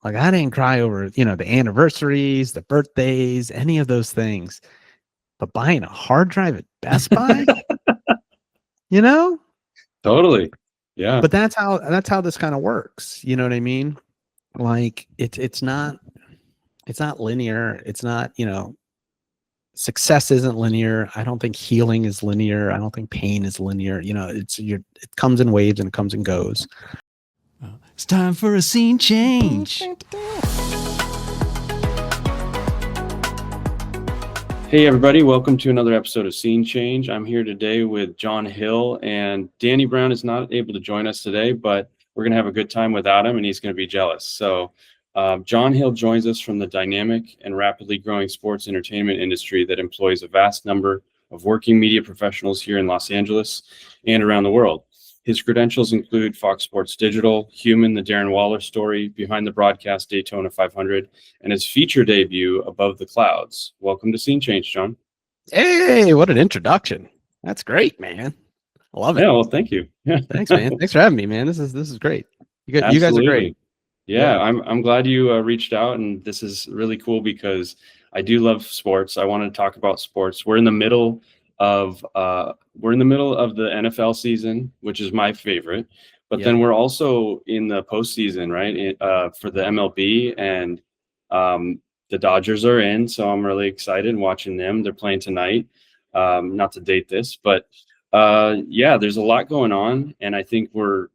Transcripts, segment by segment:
Like I didn't cry over, the anniversaries, the birthdays, any of those things. But buying a hard drive at Best Buy, you know? Totally. Yeah. But that's how this kind of works. You know what I mean? Like it's not linear. It's not, success isn't linear. I don't think healing is linear. I don't think pain is linear. It comes in waves and it comes and goes. It's time for a scene change. Hey, everybody. Welcome to another episode of Scene Change. I'm here today with Jon Hill, and Danny Brown is not able to join us today, but we're going to have a good time without him, and he's going to be jealous. So Jon Hill joins us from the dynamic and rapidly growing sports entertainment industry that employs a vast number of working media professionals here in Los Angeles and around the world. His credentials include Fox Sports Digital, Human, the Darren Waller Story, Behind the Broadcast Daytona 500, and his feature debut, Above the Clouds. Welcome to Scene Change, Jon. Hey, what an introduction. That's great, man. I love it. Yeah, well, thank you. Yeah. Thanks, man. Thanks for having me, man. This is great. You guys are great. Yeah. I'm glad you reached out, and this is really cool because I do love sports. I want to talk about sports. We're in the middle of the NFL season, which is my favorite, but then we're also in the postseason, right? For the MLB, and the Dodgers are in, so I'm really excited watching them. They're playing tonight. Not to date this, but there's a lot going on, and I think we're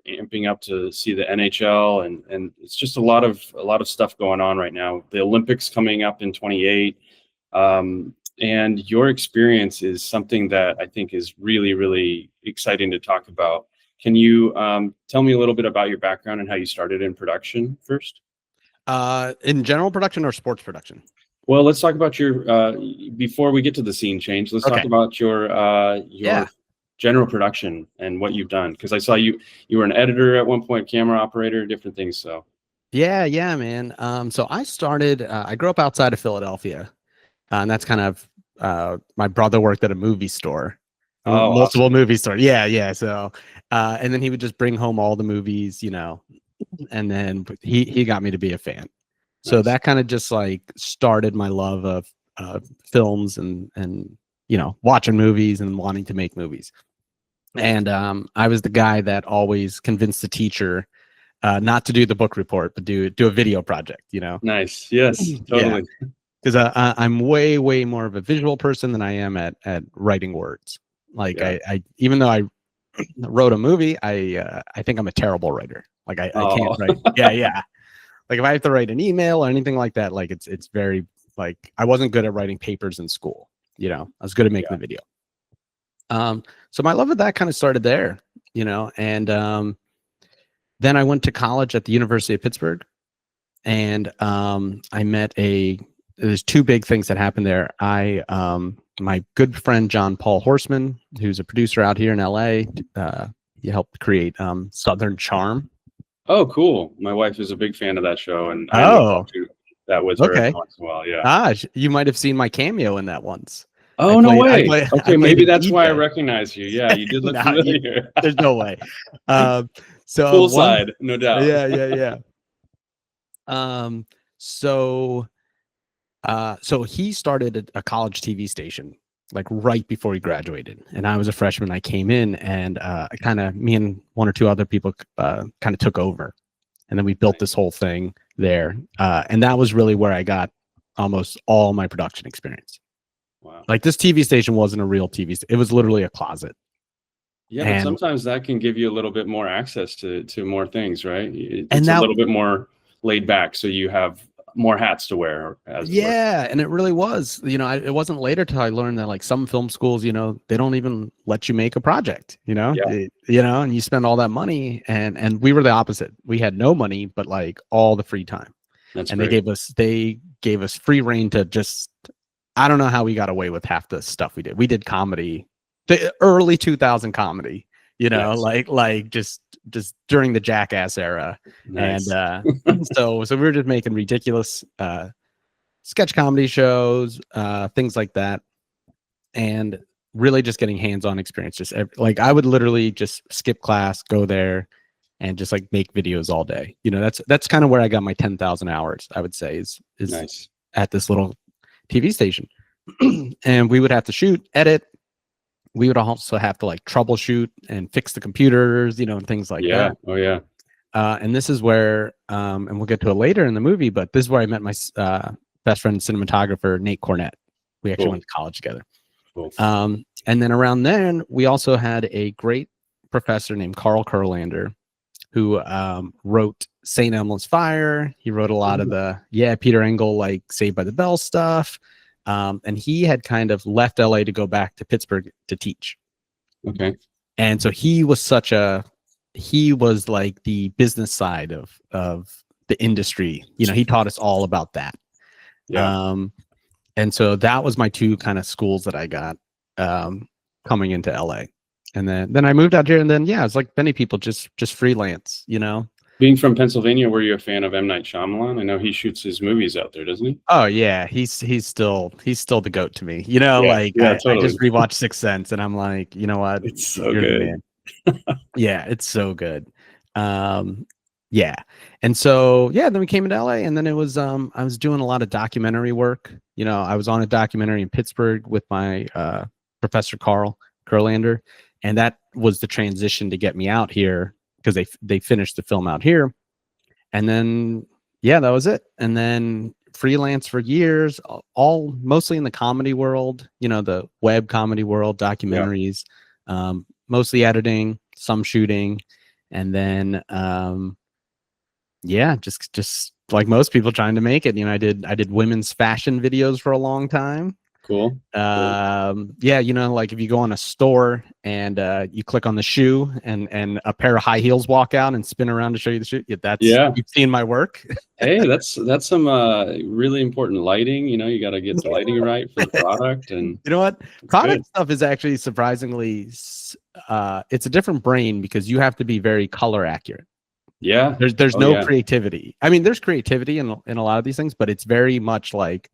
amping up to see the NHL, and it's just a lot of stuff going on right now. The Olympics coming up in 28. And your experience is something that I think is really, really exciting to talk about. Can you tell me a little bit about your background and how you started in production first? In general production or sports production? Well, let's talk about your, before we get to the scene change, let's talk about your general production and what you've done. Because I saw you were an editor at one point, camera operator, different things. So yeah, man. So I started, I grew up outside of Philadelphia. And that's kind of my brother worked at a movie store, multiple awesome. Movie store. Yeah. So, and then he would just bring home all the movies, and then he got me to be a fan. Nice. So that kind of just like started my love of films and watching movies and wanting to make movies. And I was the guy that always convinced the teacher not to do the book report, but do a video project. Nice. Yes, totally. Yeah. Because I'm way, way more of a visual person than I am at writing words. Like I even though I wrote a movie, I think I'm a terrible writer. Like I can't write. Yeah. Like if I have to write an email or anything like that, like it's very like I wasn't good at writing papers in school. I was good at making the video. So my love of that kind of started there, and then I went to college at the University of Pittsburgh, and I met there's two big things that happened there. My good friend, John Paul Horseman, who's a producer out here in LA, he helped create Southern Charm. Oh, cool. My wife is a big fan of that show, and I talked to that with her every once in a while. Yeah. You might have seen my cameo in that once. Oh, no way. Okay, maybe that's why I recognize you. Yeah, you did look familiar. There's no way. So full side, no doubt. Yeah. So he started a college TV station like right before he graduated, and I was a freshman. I came in, and me and one or two other people kind of took over, and then we built this whole thing there. And that was really where I got almost all my production experience. Wow! Like this TV station wasn't a real TV; it was literally a closet. Yeah, but sometimes that can give you a little bit more access to more things, right? It's a little bit more laid back, so you have more hats to wear. And it really was. It wasn't later till I learned that like some film schools, they don't even let you make a project. And you spend all that money, and we were the opposite. We had no money, but like all the free time. That's and great. they gave us free reign to just. I don't know how we got away with half the stuff we did. We did comedy, the early 2000 comedy. Like just during the Jackass era. Nice. And so we were just making ridiculous sketch comedy shows, things like that, and really just getting hands-on experience. Just like I would literally just skip class, go there, and just like make videos all day. You know, that's kind of where I got my 10,000 hours, I would say, is Nice. at this little TV station. And we would have to shoot, edit. We would also have to like troubleshoot and fix the computers, you know, and things like Yeah. that. Oh yeah. And this is where, and we'll get to it later in the movie, but this is where I met my best friend, cinematographer, Nate Cornett. We actually Cool. went to college together. Cool. And then around then, we also had a great professor named Carl Kurlander, who wrote St. Elmo's Fire. He wrote a lot of the Peter Engel, like Saved by the Bell stuff. And he had kind of left LA to go back to Pittsburgh to teach. Okay. And so he was like the business side of the industry. You know, he taught us all about that. Yeah. And so that was my two kind of schools that I got coming into LA. And then I moved out here, and then it's like many people, just freelance, you know. Being from Pennsylvania, were you a fan of M. Night Shyamalan? I know he shoots his movies out there, doesn't he? Oh yeah, he's still the GOAT to me. You know, Yeah, I just rewatched Sixth Sense, and I'm like, you know what? It's so You're good. the man. Yeah, it's so good. Yeah. And so then we came into LA, and then it was I was doing a lot of documentary work. You know, I was on a documentary in Pittsburgh with my Professor Carl Kurlander, and that was the transition to get me out here, because they finished the film out here. And then that was it. And then freelance for years, all mostly in the comedy world, you know, the web comedy world, documentaries, mostly editing, some shooting, and then just like most people trying to make it. You know, I did women's fashion videos for a long time. Cool. You know, like if you go on a store and you click on the shoe, and a pair of high heels walk out and spin around to show you the shoe. You've seen my work. Hey, that's some really important lighting. You know, you got to get the lighting right for the product. And you know what? Product stuff is actually surprisingly, it's a different brain, because you have to be very color accurate. Yeah. There's no creativity. I mean, there's creativity in a lot of these things, but it's very much like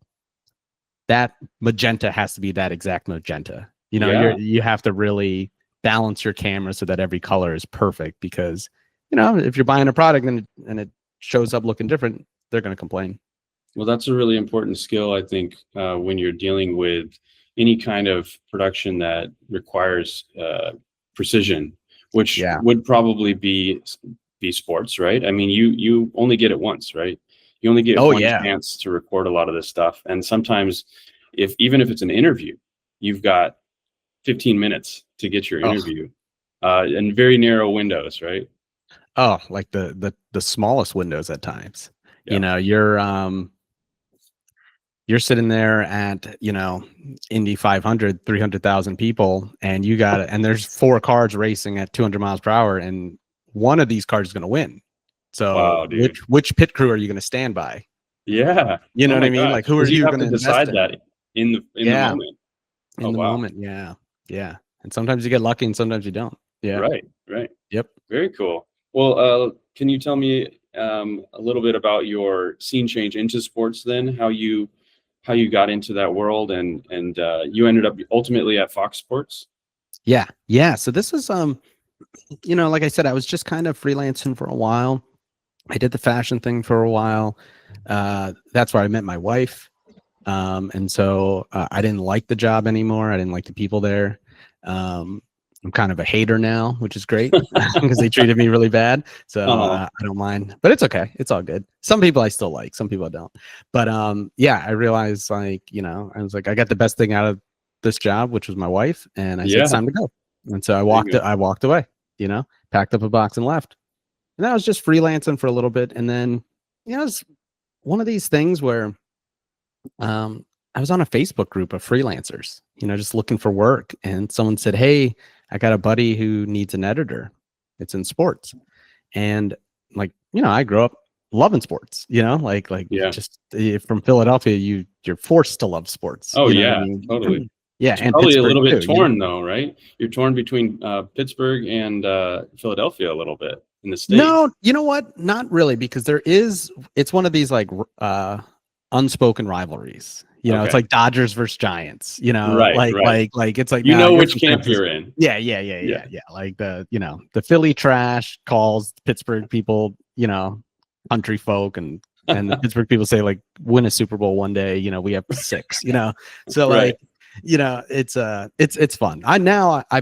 that magenta has to be that exact magenta. You know, you have to really balance your camera so that every color is perfect, because, you know, if you're buying a product and it shows up looking different, they're going to complain. Well, that's a really important skill, I think, when you're dealing with any kind of production that requires precision, which would probably be sports, right? I mean, you only get it once, right? You only get one chance to record a lot of this stuff. And sometimes even if it's an interview, you've got 15 minutes to get your interview in very narrow windows, right? Oh, like the smallest windows at times. Yeah. You know, you're sitting there at, you know, Indy 500, 300,000 people, and and there's 4 cars racing at 200 miles per hour, and one of these cars is going to win. So which pit crew are you going to stand by? Yeah. You know what I mean? Gosh. Like, who are you going to decide that in the moment? In the moment. Yeah. Yeah. And sometimes you get lucky and sometimes you don't. Yeah. Right. Yep. Very cool. Well, can you tell me a little bit about your scene change into sports then, how you got into that world, and you ended up ultimately at Fox Sports? Yeah. So this is, you know, like I said, I was just kind of freelancing for a while. I did the fashion thing for a while. That's where I met my wife. And so I didn't like the job anymore. I didn't like the people there. I'm kind of a hater now, which is great, because they treated me really bad. So I don't mind, but it's okay. It's all good. Some people I still like, some people I don't. But I realized, like, you know, I was like, I got the best thing out of this job, which was my wife, and I said, it's time to go. And so I walked away, you know, packed up a box and left. And that was just freelancing for a little bit. And then, you know, it's one of these things where I was on a Facebook group of freelancers, you know, just looking for work. And someone said, hey, I got a buddy who needs an editor. It's in sports. And, like, you know, I grew up loving sports, you know, like just from Philadelphia, you're forced to love sports. Oh, you know yeah, I mean? Totally. Yeah. It's and probably Pittsburgh a little bit too, torn, you know? though, right? You're torn between Pittsburgh and Philadelphia a little bit in the States. No, you know what? Not really, because it's one of these like unspoken rivalries. You know, it's Okay. like Dodgers versus Giants, you know, Right, like right. it's like, You nah, know you're which from camp San you're Francisco. in. Yeah. Like the Philly trash calls Pittsburgh people, you know, country folk, and the Pittsburgh people say like win a Super Bowl one day, you know, we have 6, you know. So Right. like, you know, it's fun. I've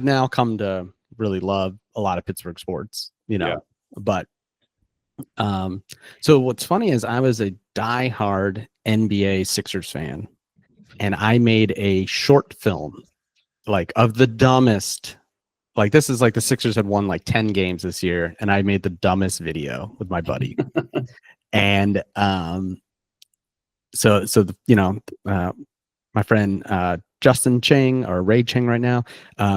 now come to really love a lot of Pittsburgh sports, you know. Yeah. But so what's funny is I was a diehard NBA Sixers fan, and I made a short film like of the dumbest. Like this is like the Sixers had won like 10 games this year, and I made the dumbest video with my buddy. And so the, you know, my friend Justin Chang, or Ray Chang right now,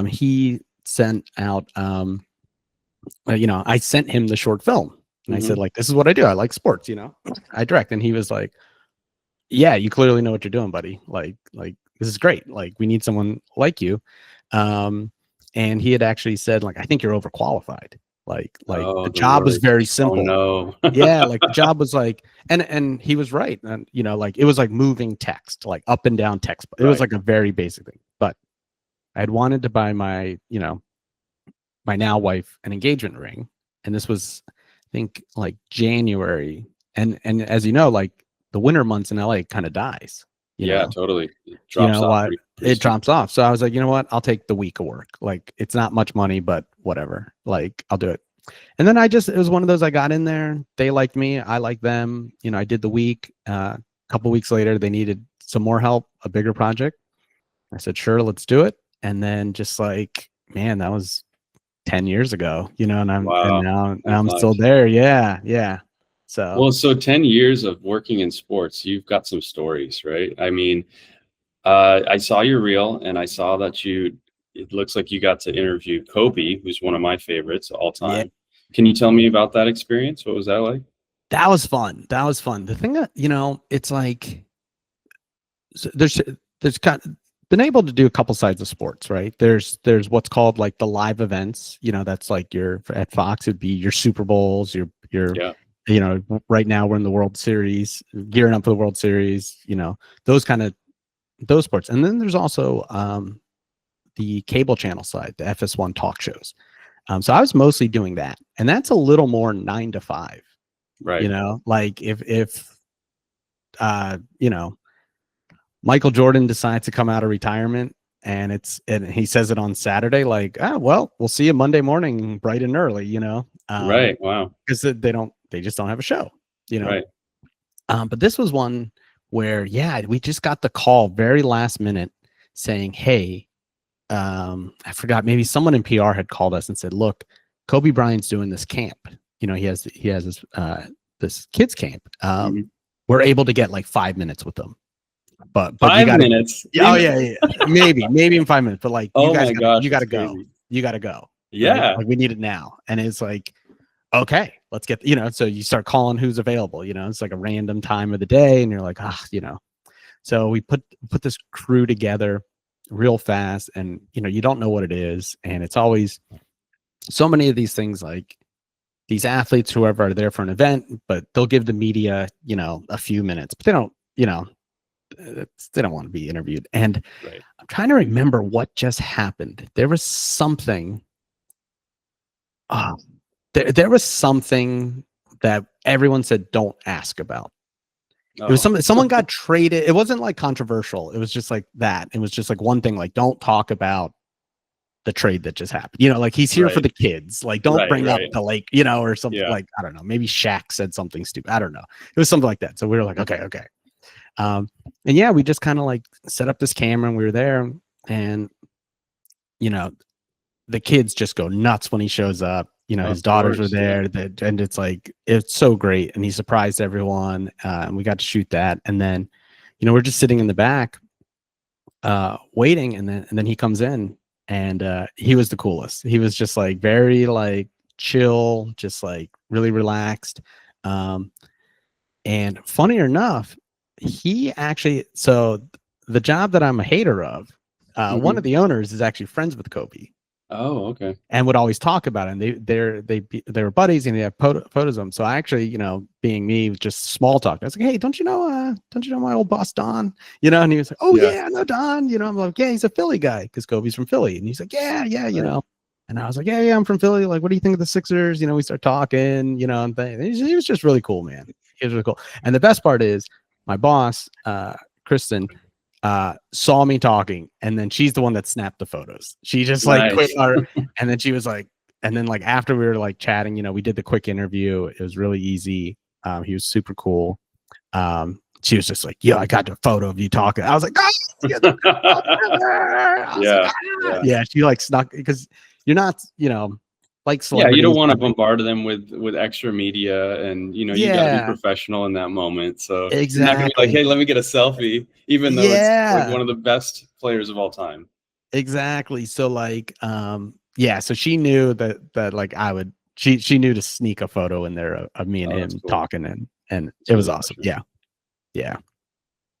he sent out you know, I sent him the short film, and I said like, this is what I do. I like sports, you know. I direct. And he was like, yeah, you clearly know what you're doing, buddy. Like this is great. Like we need someone like you. And he had actually said like, I think you're overqualified. Like Oh, the the job was worst. very Oh simple. no. Yeah, like the job was like, and he was right. And you know, like it was like moving text, like up and down text. It was Right. like a very basic thing. But I had wanted to buy my, you know, my now wife an engagement ring, and this was, I think, like January. And as you know, like the winter months in LA kind of dies. You Yeah, know, totally. It you drops know off what? pretty It soon. drops off. So I was like, you know what? I'll take the week of work. Like it's not much money, but whatever. Like I'll do it. And then it was one of those, I got in there. They liked me. I liked them. You know, I did the week. A couple weeks later, they needed some more help, a bigger project. I said, sure, let's do it. And then just like, man, that was 10 years ago, you know, and Wow. now Time I'm still flies. there. Yeah. So Well, so 10 years of working in sports, you've got some stories, right? I mean, I saw your reel and I saw that it looks like you got to interview Kobe, who's one of my favorites all yeah, time. Can you tell me about that experience? What was that like? that was fun. That was fun. The thing that, you know, it's like, there's kind of been able to do a couple sides of sports, right? There's what's called like the live events, you know, that's like your, at Fox it'd be your Super Bowls, your Yeah. you know, right now we're in the World Series, gearing up for the World Series, you know, those sports. And then there's also the cable channel side, the FS1 talk shows. So I was mostly doing that, and that's a little more 9 to 5. Right. You know, like if you know, Michael Jordan decides to come out of retirement, and he says it on Saturday, like, well, we'll see you Monday morning bright and early, you know. Right. Wow. Because they just don't have a show, you know. Right. But this was one where, yeah, we just got the call very last minute saying, hey, I forgot, maybe someone in PR had called us and said, look, Kobe Bryant's doing this camp. You know, he has this kids camp. We're able to get like 5 minutes with them. But 5 minutes. Yeah, oh yeah. Maybe in 5 minutes. But like, Oh you guys, my gosh, you gotta that's go. crazy. You gotta go. Yeah. Right? Like we need it now. And it's like, okay, let's get, you know, so you start calling who's available, you know, it's like a random time of the day, and you're like, you know. So we put this crew together real fast, and you know, you don't know what it is, and it's always so many of these things, like these athletes, whoever, are there for an event, but they'll give the media, you know, a few minutes, but they don't, you know, they don't want to be interviewed. And Right. I'm trying to remember what just happened. There was something. There was something that everyone said don't ask about. It was someone got traded. It wasn't like controversial. It was just like that. It was just like one thing, like don't talk about the trade that just happened. You know, like he's here for the kids. Like don't bring up the lake, you know, or something. Like, I don't know. Maybe Shaq said something stupid. I don't know. It was something like that. So we were like, okay. And yeah, we just kind of like set up this camera, and we were there, and you know, the kids just go nuts when he shows up. You know, his daughters were there, and it's like, it's so great. And he surprised everyone. And we got to shoot that. And then, you know, we're just sitting in the back, waiting. And then he comes in, and he was the coolest. He was just like very like chill, just like really relaxed. And funnier enough, he actually, so the job that I'm a hater of, one of the owners is actually friends with Kobe. Oh, okay. and would always talk about it. And they were buddies, and they have photos of them. So I actually, being me, just small talk. I was like, hey, don't you know my old boss Don? And he was like, oh yeah, I know Don. I'm like, yeah, he's a Philly guy because Kobe's from Philly, and he's like, yeah, Right. And I was like, yeah, I'm from Philly. Like, what do you think of the Sixers? We start talking, and he was just really cool, man. He was really cool. And the best part is my boss, Kristen, saw me talking, and then she's the one that snapped the photos. She just like quit Nice. our, and then she was like, and then like after we were like chatting, we did the quick interview. It was really easy. He was super cool. She was just like, yeah, I got the photo of you talking. I was like, oh, Yeah. like, Yeah. yeah. She like snuck, because you're not, like Yeah, you celebrities. don't want to bombard them with extra media, and you got to be professional in that moment. So you're not gonna be like, hey, let me get a selfie, even though it's like one of the best players of all time. Exactly. So like, so she knew that like she knew to sneak a photo in there of me and him Cool. talking, and it was awesome. Yeah.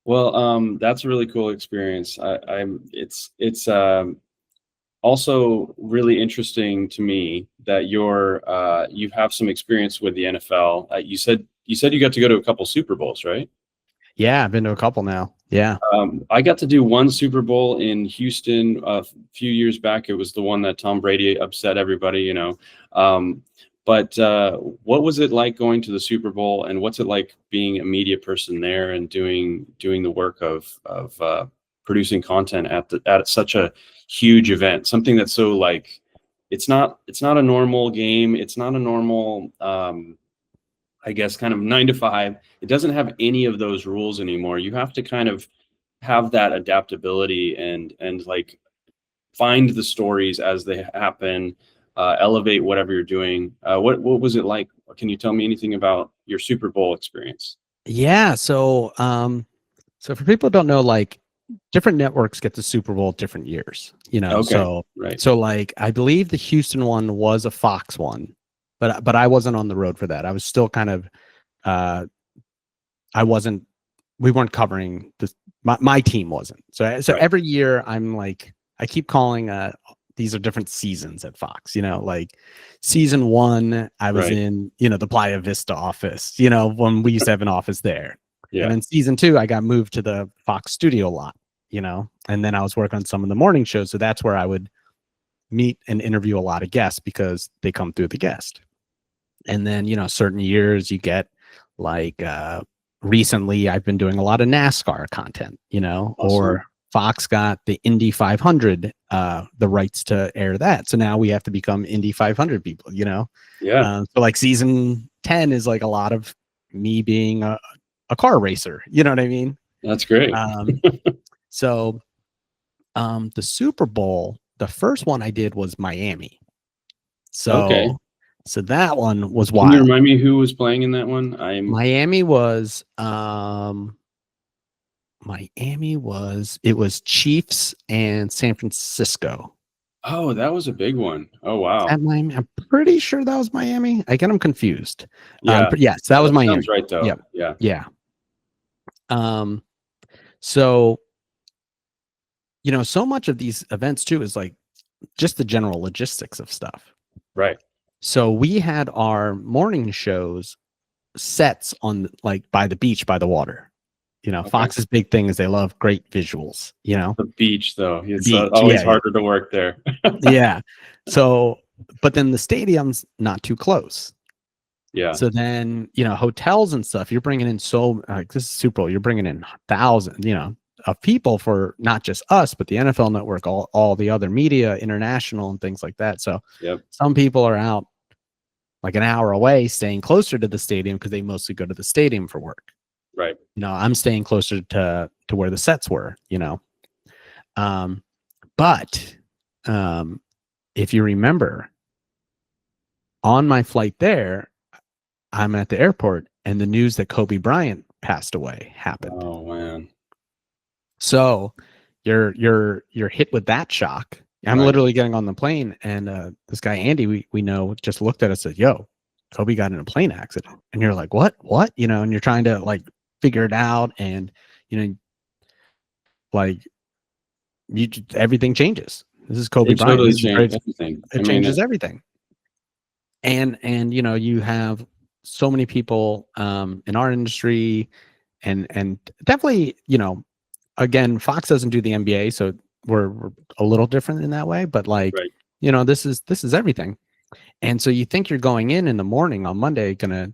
Well, that's a really cool experience. It's also really interesting to me that you have some experience with the NFL. You said you got to go to a couple Super Bowls, right? Yeah, I've been to a couple now. Yeah. I got to do one Super Bowl in Houston a few years back. It was the one that Tom Brady upset everybody, But what was it like going to the Super Bowl, and what's it like being a media person there and doing the work of producing content at such a huge event, something that's so like it's not a normal game, it's not a normal I guess kind of 9 to 5. It doesn't have any of those rules anymore. You have to kind of have that adaptability and like find the stories as they happen, elevate whatever you're doing. What was it like? Can you tell me anything about your Super Bowl experience? Yeah. So so for people who don't know, like different networks get the Super Bowl different years, Okay, so right. So like I believe the Houston one was a Fox one, but I wasn't on the road for that. I was still kind of we weren't covering this. My team wasn't. So Right. every year I'm like, I keep calling these are different seasons at Fox, like season 1, I was in, the Playa Vista office, when we used to have an office there. Yeah. And then season 2, I got moved to the Fox studio lot, and then I was working on some of the morning shows. So that's where I would meet and interview a lot of guests because they come through the guest. And then, certain years you get like, recently I've been doing a lot of NASCAR content, Awesome. Or Fox got the Indy 500, the rights to air that. So now we have to become Indy 500 people, Yeah. So like season 10 is like a lot of me being a car racer. You know what I mean? That's great. So the Super Bowl, the first one I did was Miami. So So that one was wild. Can you remind me who was playing in that one? Miami was it was Chiefs and San Francisco. Oh, that was a big one. Oh, wow. At Miami, I'm pretty sure that was Miami. I get them confused. Yeah. But yes, that was Miami. Sounds right though. Yep. Yeah. Yeah. So so much of these events too is like just the general logistics of stuff. Right. So we had our morning shows sets on like by the beach, by the water. Fox's big thing is they love great visuals, The beach though. It's beach, always harder to work there. Yeah. So, but then the stadium's not too close. Yeah. So then, hotels and stuff, you're bringing in this is Super Bowl, you're bringing in thousands, of people for not just us, but the NFL network, all the other media, international and things like that. So some people are out like an hour away, staying closer to the stadium because they mostly go to the stadium for work. Right. I'm staying closer to where the sets were, but if you remember, on my flight there, I'm at the airport and the news that Kobe Bryant passed away happened. Oh man. So you're hit with that shock. I'm literally getting on the plane, and this guy Andy we know just looked at us and said, "Yo, Kobe got in a plane accident." And you're like, "What?" And you're trying to like figure it out, and like everything changes. This is Kobe It Bryant. totally This is the changed greatest. everything. It changes everything. And you have so many people in our industry, and definitely, again, Fox doesn't do the NBA, so we're a little different in that way. But like, right. this is everything. And so you think you're going in the morning on Monday, gonna,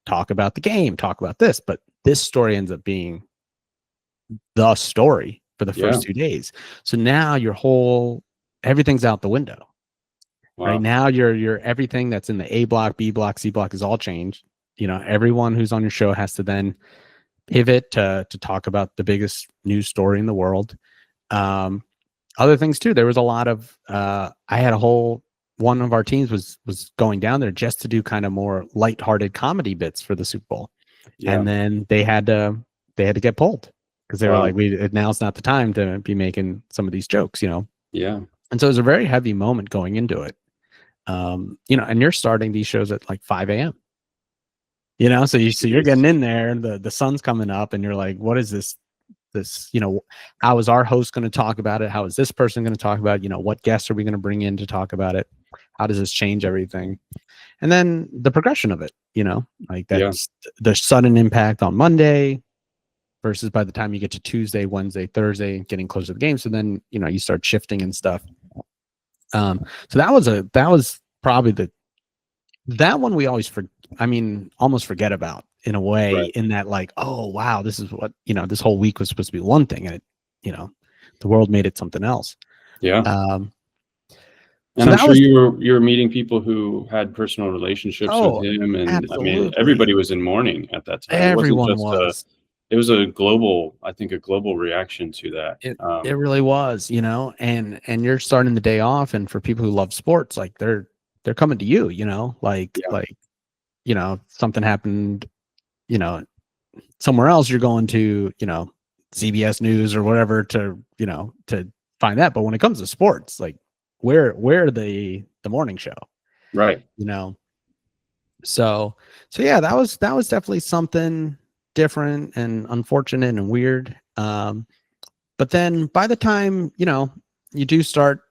talk about the game, talk about this, but this story ends up being the story for the first 2 days. So now everything's out the window. Wow. Right now, your everything that's in the A block, B block, C block is all changed. Everyone who's on your show has to then pivot to talk about the biggest news story in the world. Other things too. There was a lot of I had one of our teams was going down there just to do kind of more lighthearted comedy bits for the Super Bowl, and then they had to get pulled because they were like, now's not the time to be making some of these jokes, Yeah. And so it was a very heavy moment going into it. And you're starting these shows at like 5 a.m. So you're getting in there, and the sun's coming up, and you're like, what is this, how is our host going to talk about it? How is this person going to talk about it? What guests are we going to bring in to talk about it? How does this change everything? And then the progression of it, like that's the sudden impact on Monday versus by the time you get to Tuesday, Wednesday, Thursday, getting closer to the game. So then, you start shifting and stuff. So that was probably that one we always almost forget about in a way, in that like, oh wow, this is what, this whole week was supposed to be one thing, and it, the world made it something else. Yeah. And so I'm sure you were meeting people who had personal relationships with him, and absolutely. I mean, everybody was in mourning at that time. Everyone it was a global reaction to that. It really was, and you're starting the day off, and for people who love sports, like they're coming to you, like something happened, somewhere else, you're going to, CBS News or whatever to find that. But when it comes to sports, like where the morning show, right? So yeah, that was definitely something different and unfortunate and weird. But then by the time, you do start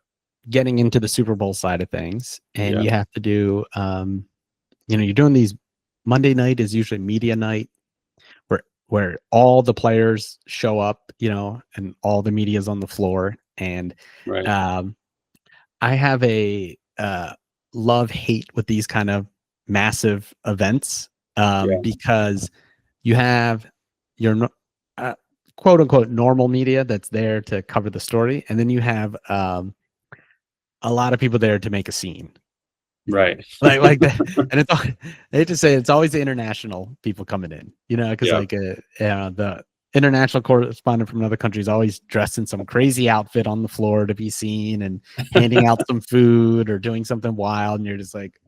getting into the Super Bowl side of things, and you have to do, you're doing these. Monday night is usually media night, where all the players show up, and all the media is on the floor. And I have a love-hate with these kind of massive events, because you have your quote unquote normal media that's there to cover the story, and then you have a lot of people there to make a scene, like that. And I hate to say it's always the international people coming in, because the international correspondent from another country is always dressed in some crazy outfit on the floor to be seen and handing out some food or doing something wild, and you're just like,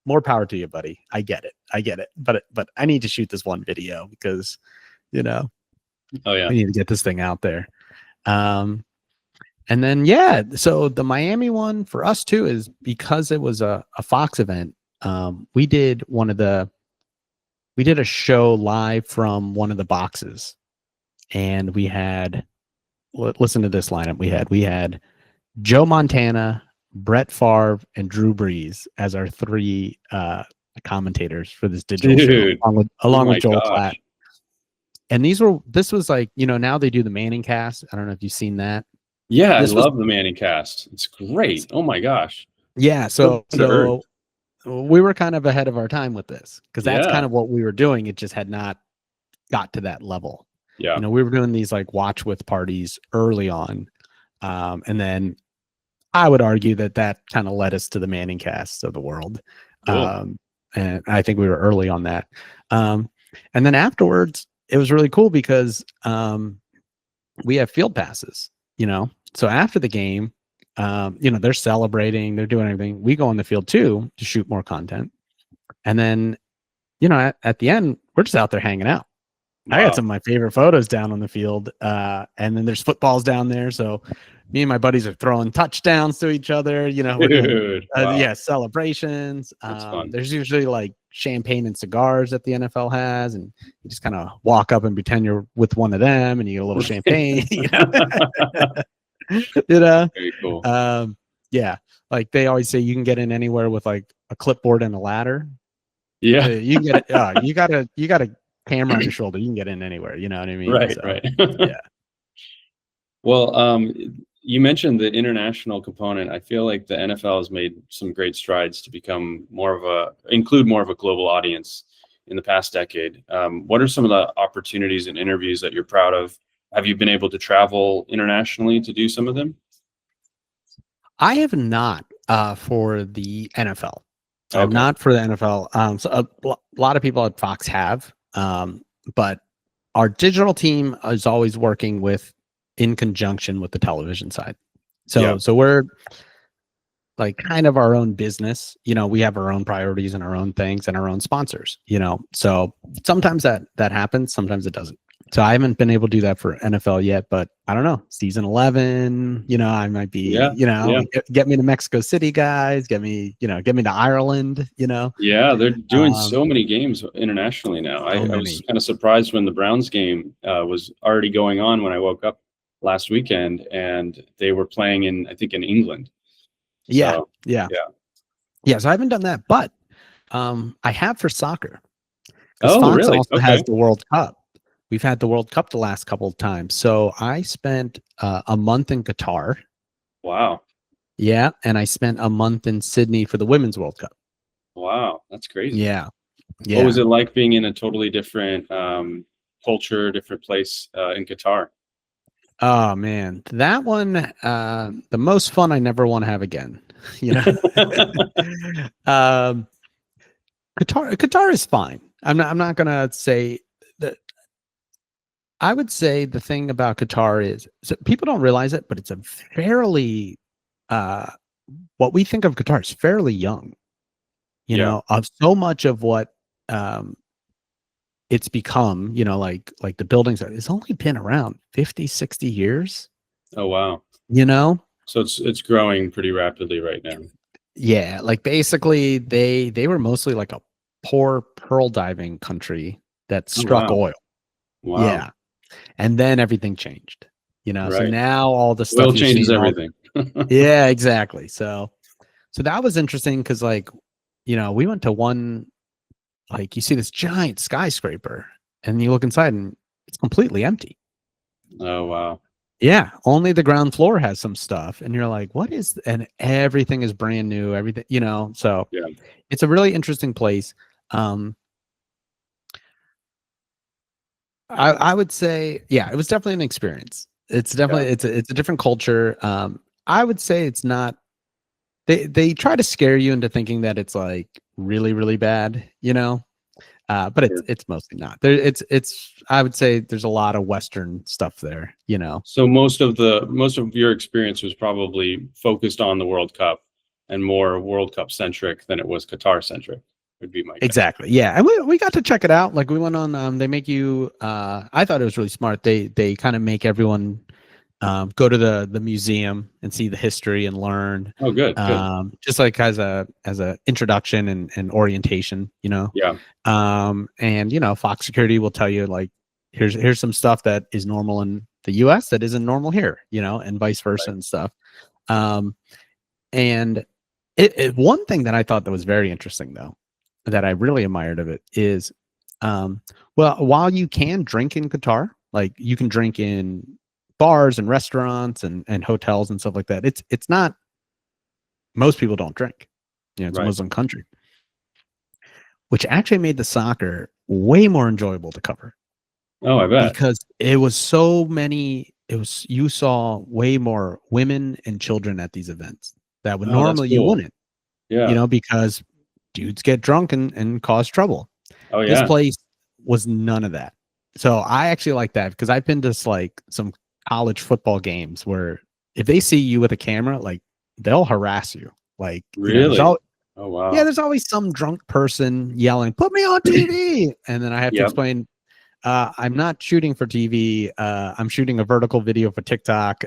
more power to you, buddy. I get it. But I need to shoot this one video because, we need to get this thing out there. And then, so the Miami one for us too is because it was a Fox event. We did a show live from one of the boxes, and we had, listen to this lineup. We had Joe Montana, Brett Favre, and Drew Brees as our three commentators for this digital show, along with Joel Klatt. And this was like, now they do the Manning cast. I don't know if you've seen that. Yeah, I love the Manning cast. It's great. Oh my gosh. Yeah, so we were kind of ahead of our time with this, because that's kind of what we were doing. It just had not got to that level. Yeah, we were doing these like watch with parties early on, and then I would argue that kind of led us to the Manning cast of the world. Cool. And I think we were early on that. And then afterwards, it was really cool because we have field passes, So after the game, they're celebrating, they're doing everything. We go on the field too to shoot more content. And then, at the end, we're just out there hanging out. Wow. I got some of my favorite photos down on the field. And then there's footballs down there. So me and my buddies are throwing touchdowns to each other, we're doing, celebrations. There's usually like champagne and cigars that the NFL has, and you just kind of walk up and pretend you're with one of them, and you get a little champagne. You know, Very cool. yeah, like they always say, you can get in anywhere with like a clipboard and a ladder. Yeah. You can get it. You got a camera on your shoulder. You can get in anywhere. You know what I mean? Right. So, Right. yeah. Well, you mentioned the international component. I feel like the NFL has made some great strides to become include more of a global audience in the past decade. What are some of the opportunities and interviews that you're proud of? Have you been able to travel internationally to do some of them? I have not for the NFL. I'm Okay. not for the NFL. So a lot of people at Fox have, but our digital team is always working in conjunction with the television side. So we're like kind of our own business. You know, we have our own priorities and our own things and our own sponsors. You know, so sometimes that happens, sometimes it doesn't. So I haven't been able to do that for NFL yet, but I don't know. Season 11, you know, I might be, get me to Mexico City, guys. Get me to Ireland. You know. Yeah, they're doing so many games internationally now. I was kind of surprised when the Browns game was already going on when I woke up last weekend, and they were playing I think in England. Yeah, so, yeah. So I haven't done that, but I have for soccer. Because Oh, Fox really? also Okay. has the World Cup. We've had the World Cup the last couple of times. So I spent a month in Qatar. Wow. Yeah, and I spent a month in Sydney for the Women's World Cup. Wow, that's crazy. Yeah. What was it like being in a totally different culture, different place in Qatar? Oh man, that one, the most fun I never want to have again. You know, Qatar is fine. I'm not gonna say that. I would say the thing about Qatar is, so people don't realize it, but it's a fairly what we think of Qatar is fairly young. You know, of so much of what it's become, you know, like the buildings it's only been around 50, 60 years. Oh, wow. You know? So it's growing pretty rapidly right now. Yeah, like basically they were mostly like a poor pearl diving country that struck oil. Wow. Yeah. And then everything changed. You know, so Right. now all the stuff Oil changes everything. Yeah, exactly. So that was interesting because, like, you know, we went to one, like, you see this giant skyscraper and you look inside and it's completely empty. Oh, wow. Yeah, only the ground floor has some stuff, and you're like, what is, and everything is brand new, everything, you know. So it's a really interesting place. I would say, yeah, it was definitely an experience. It's definitely it's a different culture. I would say it's not, they try to scare you into thinking that it's like really, really bad, you know. But it's mostly not. It's I would say there's a lot of Western stuff there, you know. So most of your experience was probably focused on the World Cup and more World Cup centric than it was Qatar centric, would be my guess. Exactly. Yeah. And we got to check it out. Like we went on, they make you, I thought it was really smart. They kind of make everyone go to the museum and see the history and learn. Oh, good. Just like as a introduction and orientation, you know. Yeah. And you know, Fox Security will tell you, like, here's some stuff that is normal in the US that isn't normal here, you know, and vice versa and stuff. And one thing that I thought that was very interesting, though, that I really admired of it is, well, while you can drink in Qatar, like you can drink in bars and restaurants and hotels and stuff like that. It's not, most people don't drink. You know, it's a Muslim country, which actually made the soccer way more enjoyable to cover. Oh, I bet. Because you saw way more women and children at these events that would normally you wouldn't. Yeah. You know, because dudes get drunk and cause trouble. Oh, yeah. This place was none of that. So I actually like that, because I've been to like some college football games where if they see you with a camera, like they'll harass you. Like, really? You know, oh, wow. Yeah, there's always some drunk person yelling, "Put me on TV!" And then I have to explain, I'm not shooting for TV. I'm shooting a vertical video for TikTok.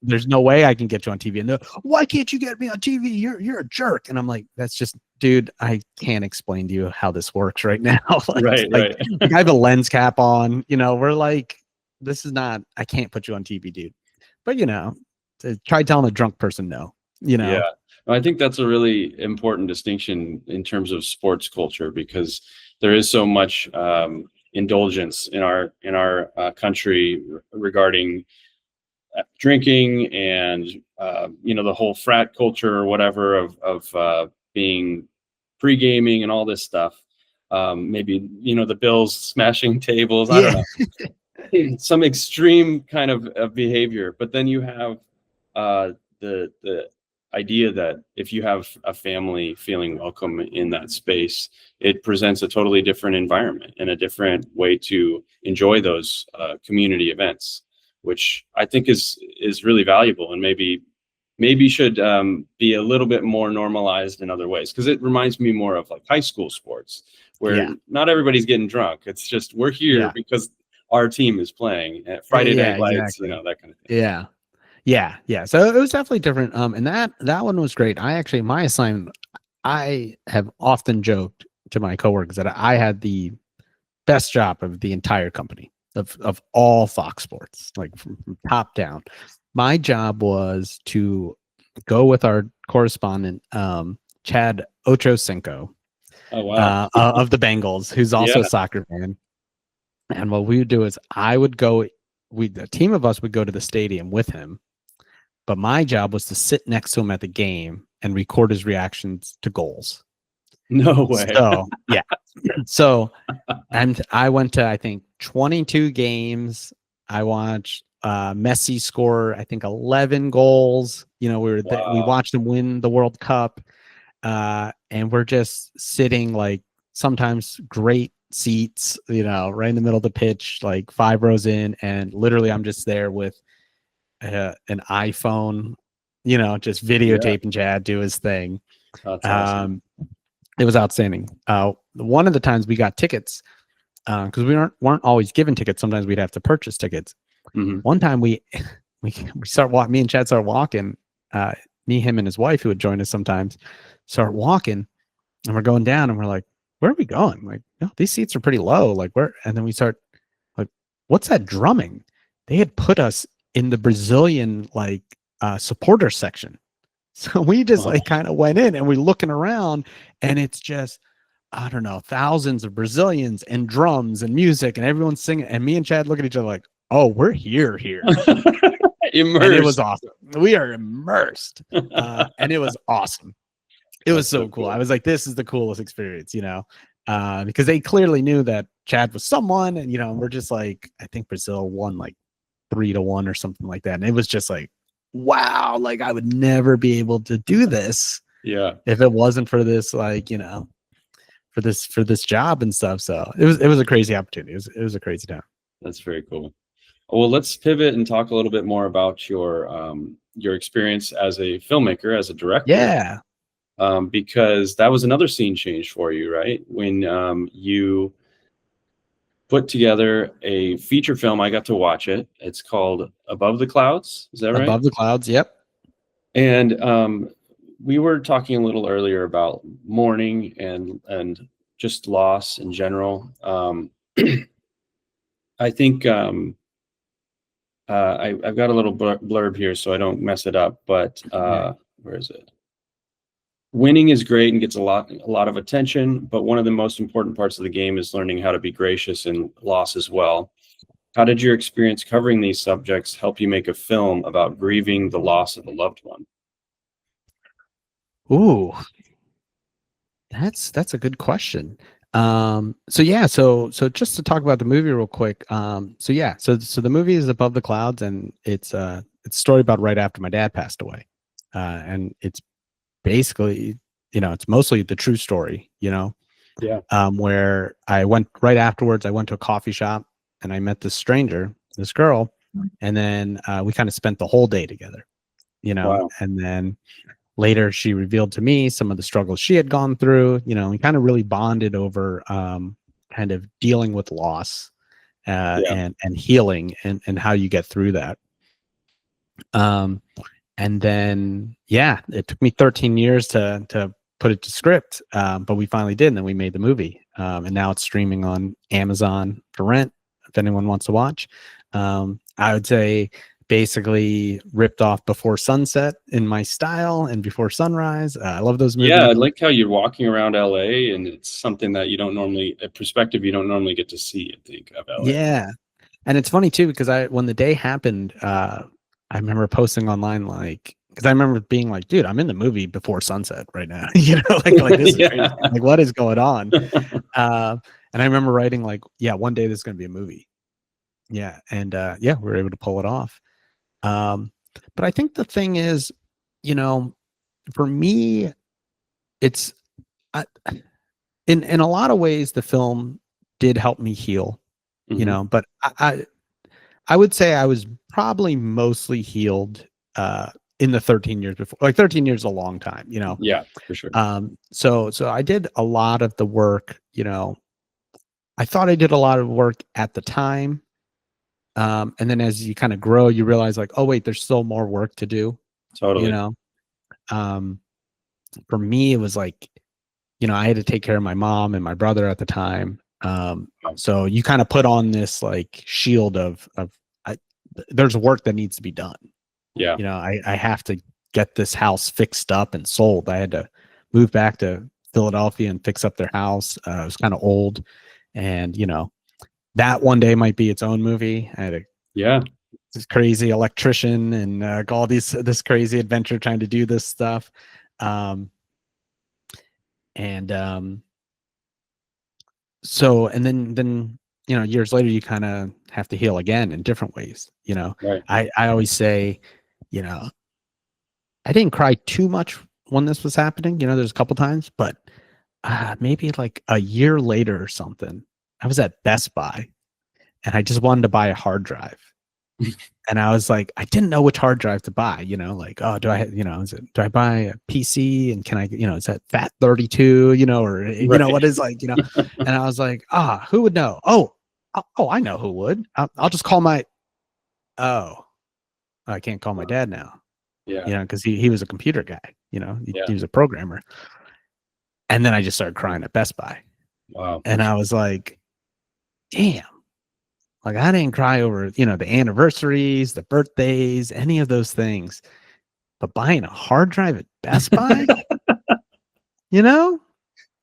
There's no way I can get you on TV. And why can't you get me on TV? You're a jerk. And I'm like, that's just, dude, I can't explain to you how this works right now. Right. Like I have a lens cap on. You know, we're like, this is not, I can't put you on TV, dude. but try telling a drunk person no. Yeah, I think that's a really important distinction in terms of sports culture, because there is so much indulgence in our country regarding drinking and the whole frat culture or whatever of being pre-gaming and all this stuff. Maybe the Bills smashing tables. I don't know, some extreme kind of behavior. But then you have the idea that if you have a family feeling welcome in that space, it presents a totally different environment and a different way to enjoy those community events, which I think is really valuable, and maybe should be a little bit more normalized in other ways, because it reminds me more of like high school sports, where not everybody's getting drunk. It's just we're here because our team is playing at Friday Night Lights, exactly. that kind of thing. Yeah. So it was definitely different. And that one was great. My assignment, I have often joked to my coworkers that I had the best job of the entire company of all Fox Sports, like from top down. My job was to go with our correspondent, Chad Ochocinco, of the Bengals, who's also a soccer fan. And what we would do is a team of us would go to the stadium with him. But my job was to sit next to him at the game and record his reactions to goals. No way. So, yeah. So, and I went to, I think, 22 games. I watched Messi score, I think, 11 goals. We watched him win the World Cup. And we're just sitting, like, sometimes great seats, right in the middle of the pitch, like 5 rows in. And literally I'm just there with an iPhone, just videotaping Chad do his thing. That's awesome. It was outstanding. One of the times we got tickets, because we weren't always given tickets. Sometimes we'd have to purchase tickets. Mm-hmm. One time me and Chad started walking. Me, him, and his wife, who would join us sometimes, start walking, and we're going down, and we're like, "Where are we going?" Like, no, these seats are pretty low. Like, where? And then we start like, "What's that drumming?" They had put us in the Brazilian supporter section. So we just kind of went in, and we're looking around, and it's just, I don't know, thousands of Brazilians and drums and music and everyone's singing. And me and Chad look at each other like, oh, we're here. Immersed. And it was awesome. We are immersed. And it was awesome. It was so cool. I was like, this is the coolest experience, because they clearly knew that Chad was someone, and, we're just like, I think Brazil won like 3-1 or something like that. And it was just like, wow, like I would never be able to do this if it wasn't for this, for this job and stuff. So it was a crazy opportunity. It was a crazy time. That's very cool. Well, let's pivot and talk a little bit more about your experience as a filmmaker, as a director. Because that was another scene change for you, right? When you put together a feature film. I got to watch it. It's called Above the Clouds. Is that right? Above the Clouds. Yep. And we were talking a little earlier about mourning and just loss in general. I think I've got a little blurb here so I don't mess it up, but where is it? Winning is great and gets a lot of attention, but one of the most important parts of the game is learning how to be gracious in loss as well. How did your experience covering these subjects help you make a film about grieving the loss of a loved one? Ooh, that's a good question. So just to talk about the movie real quick. So the movie is Above the Clouds, and it's a story about right after my dad passed away. And it's basically, it's mostly the true story, where I went right afterwards, I went to a coffee shop and I met this girl, and then we kind of spent the whole day together, Wow. And then later she revealed to me some of the struggles she had gone through, we kind of really bonded over kind of dealing with loss and healing and how you get through that. And then, it took me 13 years to put it to script, but we finally did, and then we made the movie. And now it's streaming on Amazon for rent, if anyone wants to watch. I would say basically ripped off Before Sunset in my style and Before Sunrise. I love those movies. Yeah, I like how you're walking around LA, and it's something that you don't normally, a perspective you don't normally get to see, I think, of LA. Yeah. And it's funny too, because when the day happened, I remember posting online, like, because I remember being like, dude, I'm in the movie Before Sunset right now. You know, like this is Yeah. crazy. Like, what is going on? And I remember writing like, yeah, one day this is going to be a movie. Yeah. And yeah, we were able to pull it off. But I think the thing is, you know, for me, it's in a lot of ways, the film did help me heal, you know, but I would say I was probably mostly healed in the 13 years before. Like 13 years is a long time, you know. Yeah, for sure. So I did a lot of the work, you know. I thought I did a lot of work at the time. And then as you kind of grow, you realize like, oh wait, there's still more work to do. Totally. You know. For me, it was like, you know, I had to take care of my mom and my brother at the time. So you kind of put on this like shield of there's work that needs to be done. Yeah. You know, I have to get this house fixed up and sold. I had to move back to Philadelphia and fix up their house. It was kind of old, and you know, that one day might be its own movie. I had this crazy electrician and all this crazy adventure trying to do this stuff. So and then you know, years later you kind of have to heal again in different ways, you know. Right. I always say, you know, I didn't cry too much when this was happening, you know. There's a couple times, but maybe like a year later or something, I was at Best Buy and I just wanted to buy a hard drive. And I was like, I didn't know which hard drive to buy, you know, like, oh, do I, you know, do I buy a PC and can I, you know, is that FAT32, you know, or, you know, what is like, you know, and I was like, who would know? Oh, I know who would. I'll just call I can't call my dad now. Yeah. You know, because he was a computer guy, you know, he was a programmer. And then I just started crying at Best Buy. Wow. And I was like, damn. Like I didn't cry over, you know, the anniversaries, the birthdays, any of those things. But buying a hard drive at Best Buy, you know?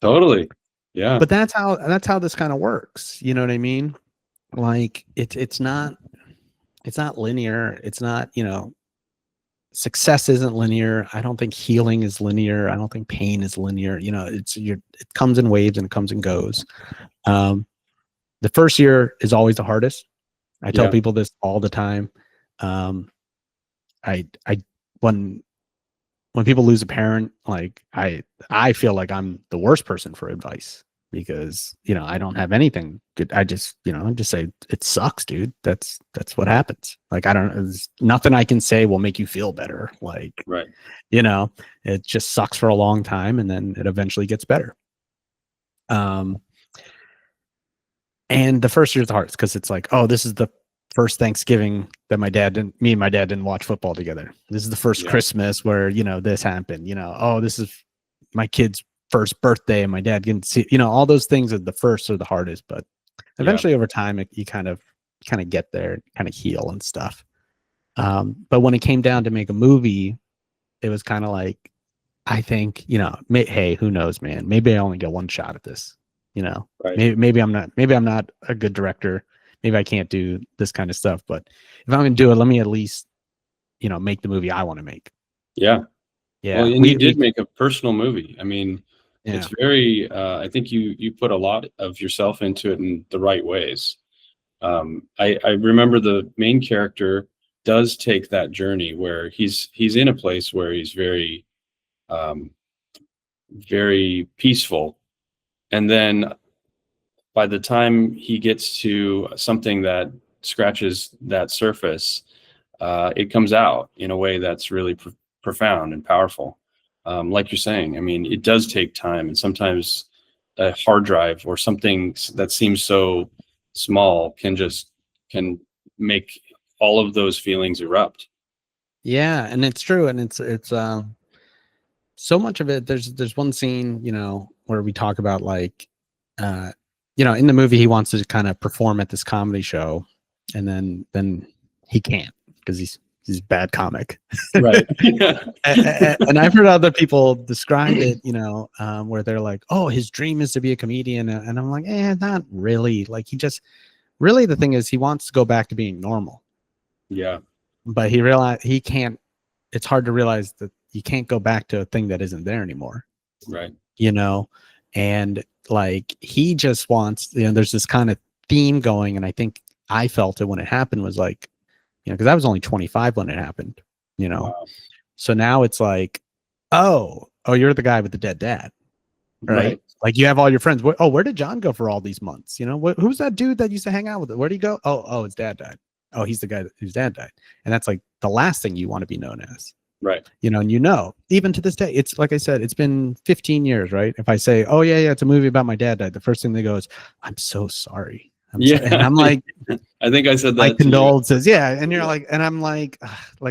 Totally. Yeah. But that's how this kind of works. You know what I mean? Like it's not linear. It's not, you know, success isn't linear. I don't think healing is linear. I don't think pain is linear. You know, it comes in waves and it comes and goes. The first year is always the hardest. I tell people this all the time. When people lose a parent, like I feel like I'm the worst person for advice because, you know, I don't have anything good. I just say it sucks, dude. That's what happens. Like, there's nothing I can say will make you feel better. Like, right. You know, it just sucks for a long time and then it eventually gets better. And the first year is the hardest because it's like, oh, this is the first Thanksgiving that me and my dad didn't watch football together. This is the first Christmas where, you know, this happened, you know, oh, this is my kid's first birthday and my dad didn't see, you know, all those things at the first are the hardest, but eventually over time, you kind of get there, kind of heal and stuff. But when it came down to make a movie, it was kind of like, I think, you know, hey, who knows, man, maybe I only get one shot at this. You know, maybe I'm not a good director. Maybe I can't do this kind of stuff, but if I'm going to do it, let me at least, you know, make the movie I want to make. Yeah. Yeah. Well, and you did make a personal movie. I mean, it's very, I think you put a lot of yourself into it in the right ways. I remember the main character does take that journey where he's in a place where he's very, very peaceful. And then by the time he gets to something that scratches that surface, it comes out in a way that's really profound and powerful. Like you're saying, I mean, it does take time. And sometimes a hard drive or something that seems so small can make all of those feelings erupt. Yeah. And it's true. And it's so much of it. There's one scene, you know, where we talk about like, you know, in the movie, he wants to kind of perform at this comedy show and then he can't, because he's a bad comic. Right. And I've heard other people describe it, where they're like, oh, his dream is to be a comedian. And I'm like, not really. Like, he just really, the thing is, he wants to go back to being normal. Yeah. But he realized he can't. It's hard to realize that you can't go back to a thing that isn't there anymore. Right. And like, he just wants, there's this kind of theme going. And I think I felt it when it happened, was like, because I was only 25 when it happened, Wow. So now it's like, oh, you're the guy with the dead dad, right? Like, you have all your friends. Where did John go for all these months? Who's that dude that used to hang out with it? Where'd he go? Oh, his dad died. Oh, he's the guy whose dad died. And that's like the last thing you want to be known as. Right. And even to this day, it's like I said, it's been 15 years, right? If I say, oh yeah, it's a movie about my dad died, the first thing they go is, I'm so sorry. Sorry. And I'm like, I think I said that. My condolences. Yeah. And you're like, and I'm like,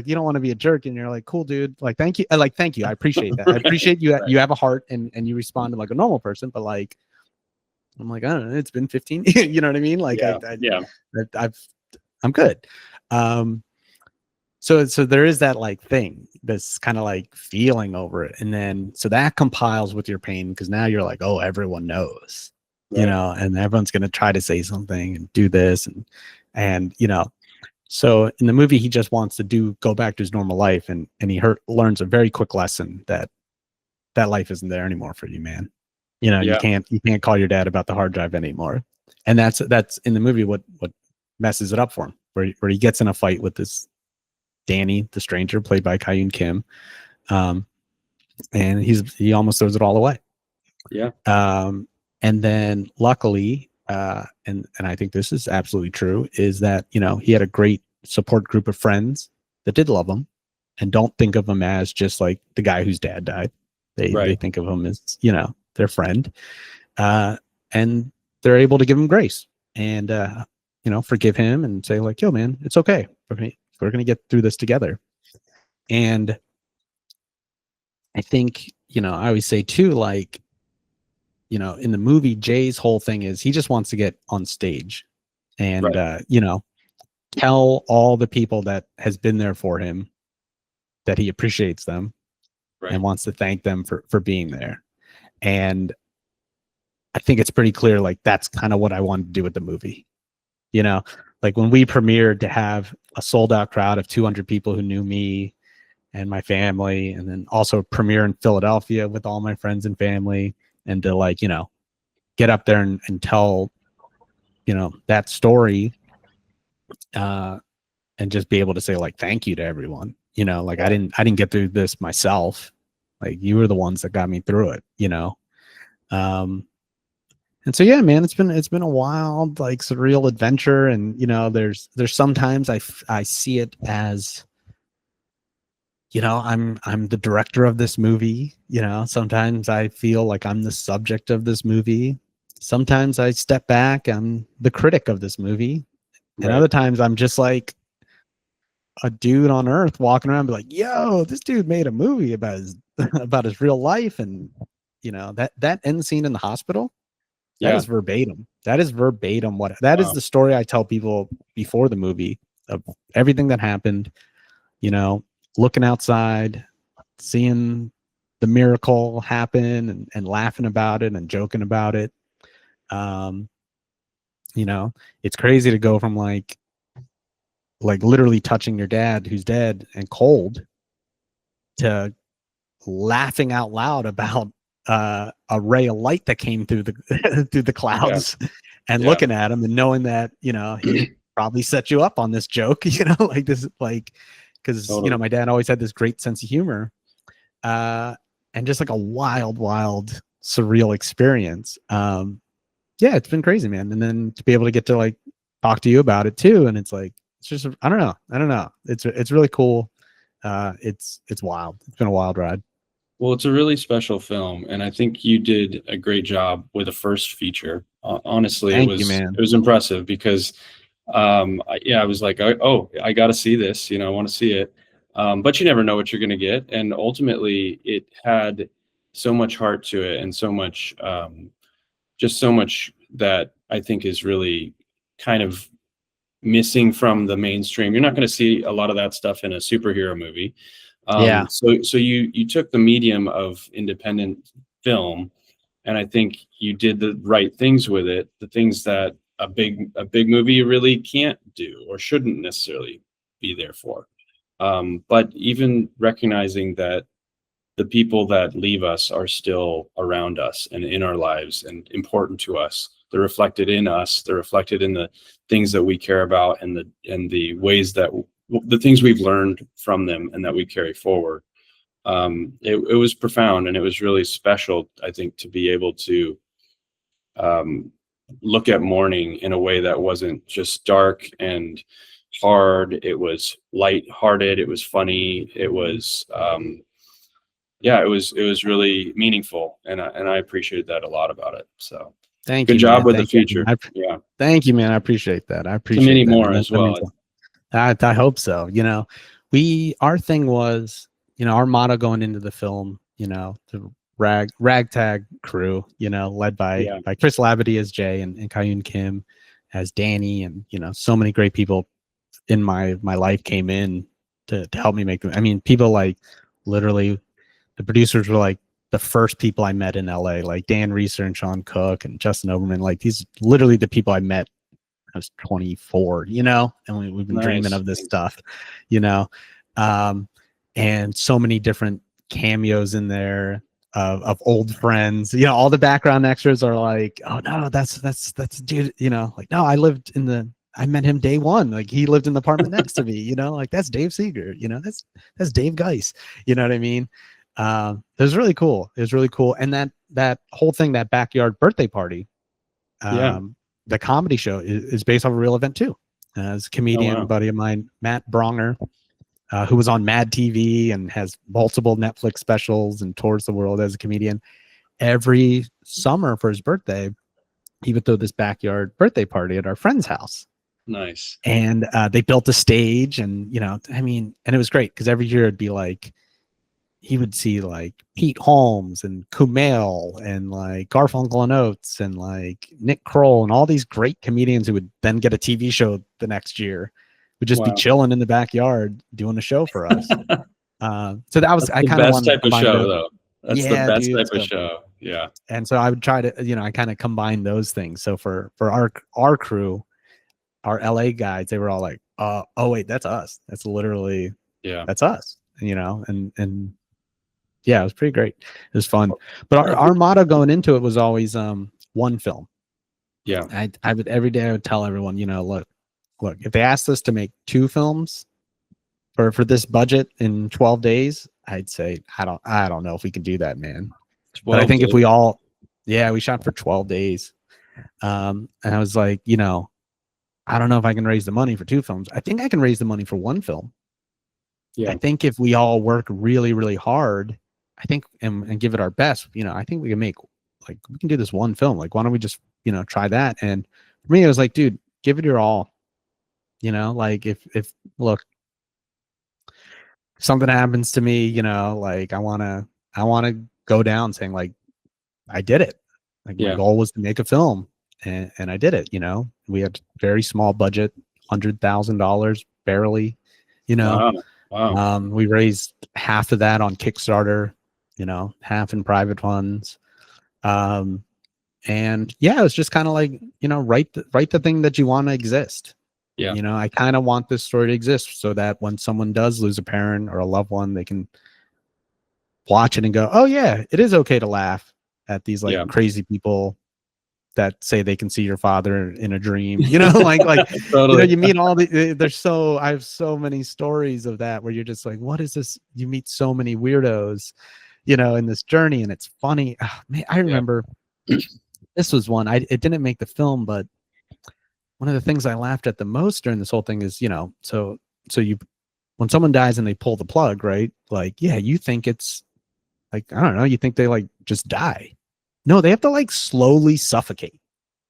you don't want to be a jerk. And you're like, cool, dude. Like, thank you. Thank you. I appreciate that. I appreciate you. You have a heart and you respond like a normal person, but like, I'm like, I don't know, it's been 15. You know what I mean? Like, I'm good. So there is that like thing, this kind of like feeling over it. And then, so that compiles with your pain, because now you're like, oh, everyone knows, and everyone's going to try to say something and do this. And so in the movie, he just wants to go back to his normal life. And he learns a very quick lesson that life isn't there anymore for you, man. You can't call your dad about the hard drive anymore. And that's in the movie, what messes it up for him, where he gets in a fight with this Danny, the stranger, played by Kyun Kim. And he almost throws it all away. Yeah. And then luckily, and I think this is absolutely true, is that, he had a great support group of friends that did love him and don't think of him as just like the guy whose dad died. They think of him as, their friend. And they're able to give him grace and, forgive him and say like, yo, man, it's okay. We're going to get through this together. And I think, I always say too, like, in the movie, Jay's whole thing is he just wants to get on stage and, tell all the people that has been there for him that he appreciates them and wants to thank them for being there. And I think it's pretty clear, like, that's kind of what I wanted to do with the movie. Like when we premiered, to have a sold out crowd of 200 people who knew me and my family, and then also premiere in Philadelphia with all my friends and family, and to like, get up there and tell, that story, and just be able to say like, thank you to everyone, like I didn't get through this myself. Like, you were the ones that got me through it, and so, yeah, man, it's been a wild, like, surreal adventure. And, there's sometimes I see it as, I'm the director of this movie. Sometimes I feel like I'm the subject of this movie. Sometimes I step back, I'm the critic of this movie. And other times I'm just like a dude on earth walking around, be like, yo, this dude made a movie about his real life. And, that end scene in the hospital, that is verbatim. That is verbatim. That is the story I tell people before the movie of everything that happened, looking outside, seeing the miracle happen and laughing about it and joking about it. It's crazy to go from like literally touching your dad who's dead and cold to laughing out loud about a ray of light that came through the through the clouds, and looking at him and knowing that he probably set you up on this joke, like this, like, because my dad always had this great sense of humor, and just like a wild surreal experience. It's been crazy, man. And then to be able to get to like talk to you about it too, and it's like, it's just, I don't know, it's really cool. It's wild. It's been a wild ride. Well, it's a really special film, and I think you did a great job with the first feature. Honestly, Thank you, man. It was impressive because, I was like, I got to see this. I want to see it, but you never know what you're going to get. And ultimately, it had so much heart to it, and so much, just so much that I think is really kind of missing from the mainstream. You're not going to see a lot of that stuff in a superhero movie. Yeah. So you took the medium of independent film, and I think you did the right things with it, the things that a big movie really can't do or shouldn't necessarily be there for. But even recognizing that the people that leave us are still around us and in our lives and important to us. They're reflected in us. They're reflected in the things that we care about and the ways that the things we've learned from them and that we carry forward. It was profound, and it was really special, I think, to be able to look at mourning in a way that wasn't just dark and hard. It was light-hearted. It was funny. It was it was really meaningful, and I appreciated that a lot about it. So Thank good you, job man. with the feature. Yeah. Thank you, man. I appreciate that. I appreciate many that. more as well. I hope so. You know, our thing was, you know, our motto going into the film, you know, the ragtag crew, you know, led by Chris Labadie as Jay and Kyun Kim as Danny, and you know, so many great people in my life came in to help me make them. I mean, people like literally the producers were like the first people I met in LA, like Dan Reeser and Sean Cook and Justin Oberman. Like these literally the people I met when I was 24, you know, and we've been dreaming of this stuff, you know. And so many different cameos in there of old friends, you know. All the background extras are like, oh no, that's dude, you know, like, no, I met him day one, like he lived in the apartment next to me, you know, like that's Dave Seeger, you know, that's Dave Geis, you know what I mean. It was really cool. It was really cool. And that whole thing, that backyard birthday party, the comedy show is based off a real event too. As a comedian buddy of mine, Matt Bronger, who was on Mad TV and has multiple Netflix specials and tours the world as a comedian. Every summer for his birthday, he would throw this backyard birthday party at our friend's house. Nice. And they built a stage, and you know, I mean, and it was great because every year it'd be like, he would see like Pete Holmes and Kumail and like Garfunkel and Oates and like Nick Kroll and all these great comedians who would then get a TV show the next year, would just be chilling in the backyard doing a show for us. So that was, I kind of wanted type of show though. That's the best type of show. Yeah. And so I would try to, you know, I kind of combine those things. So for our crew, our LA guys, they were all like, oh wait, that's us. That's literally, that's us, you know, and yeah, it was pretty great. It was fun. But our motto going into it was always one film. Yeah. I would every day I would tell everyone, you know, look, if they asked us to make 2 films for this budget in 12 days, I'd say I don't know if we can do that, man. But I think if we all we shot for 12 days. And I was like, you know, I don't know if I can raise the money for 2 films. I think I can raise the money for 1 film. Yeah. I think if we all work really, really hard, I think, and give it our best, you know, I think we can we can do this 1 film. Like, why don't we just, you know, try that? And for me, it was like, dude, give it your all. You know, like if look, something happens to me, you know, like I want to go down saying like, I did it. Like my goal was to make a film, and I did it. You know, we had very small budget, $100,000 barely, you know. Wow. We raised half of that on Kickstarter, you know, half in private funds. And yeah, it was just kind of like, you know, write the thing that you want to exist. Yeah. You know, I kind of want this story to exist so that when someone does lose a parent or a loved one, they can watch it and go, oh yeah, it is okay to laugh at these like crazy people that say they can see your father in a dream, you know, like totally. You know, you meet all the, I have so many stories of that where you're just like, what is this? You meet so many weirdos, you know, in this journey, and it's funny. Oh, man, I remember this was one, it didn't make the film, but one of the things I laughed at the most during this whole thing is, you know, so when someone dies and they pull the plug, right? Like, yeah, you think it's like, I don't know, you think they like just die. No, they have to like slowly suffocate.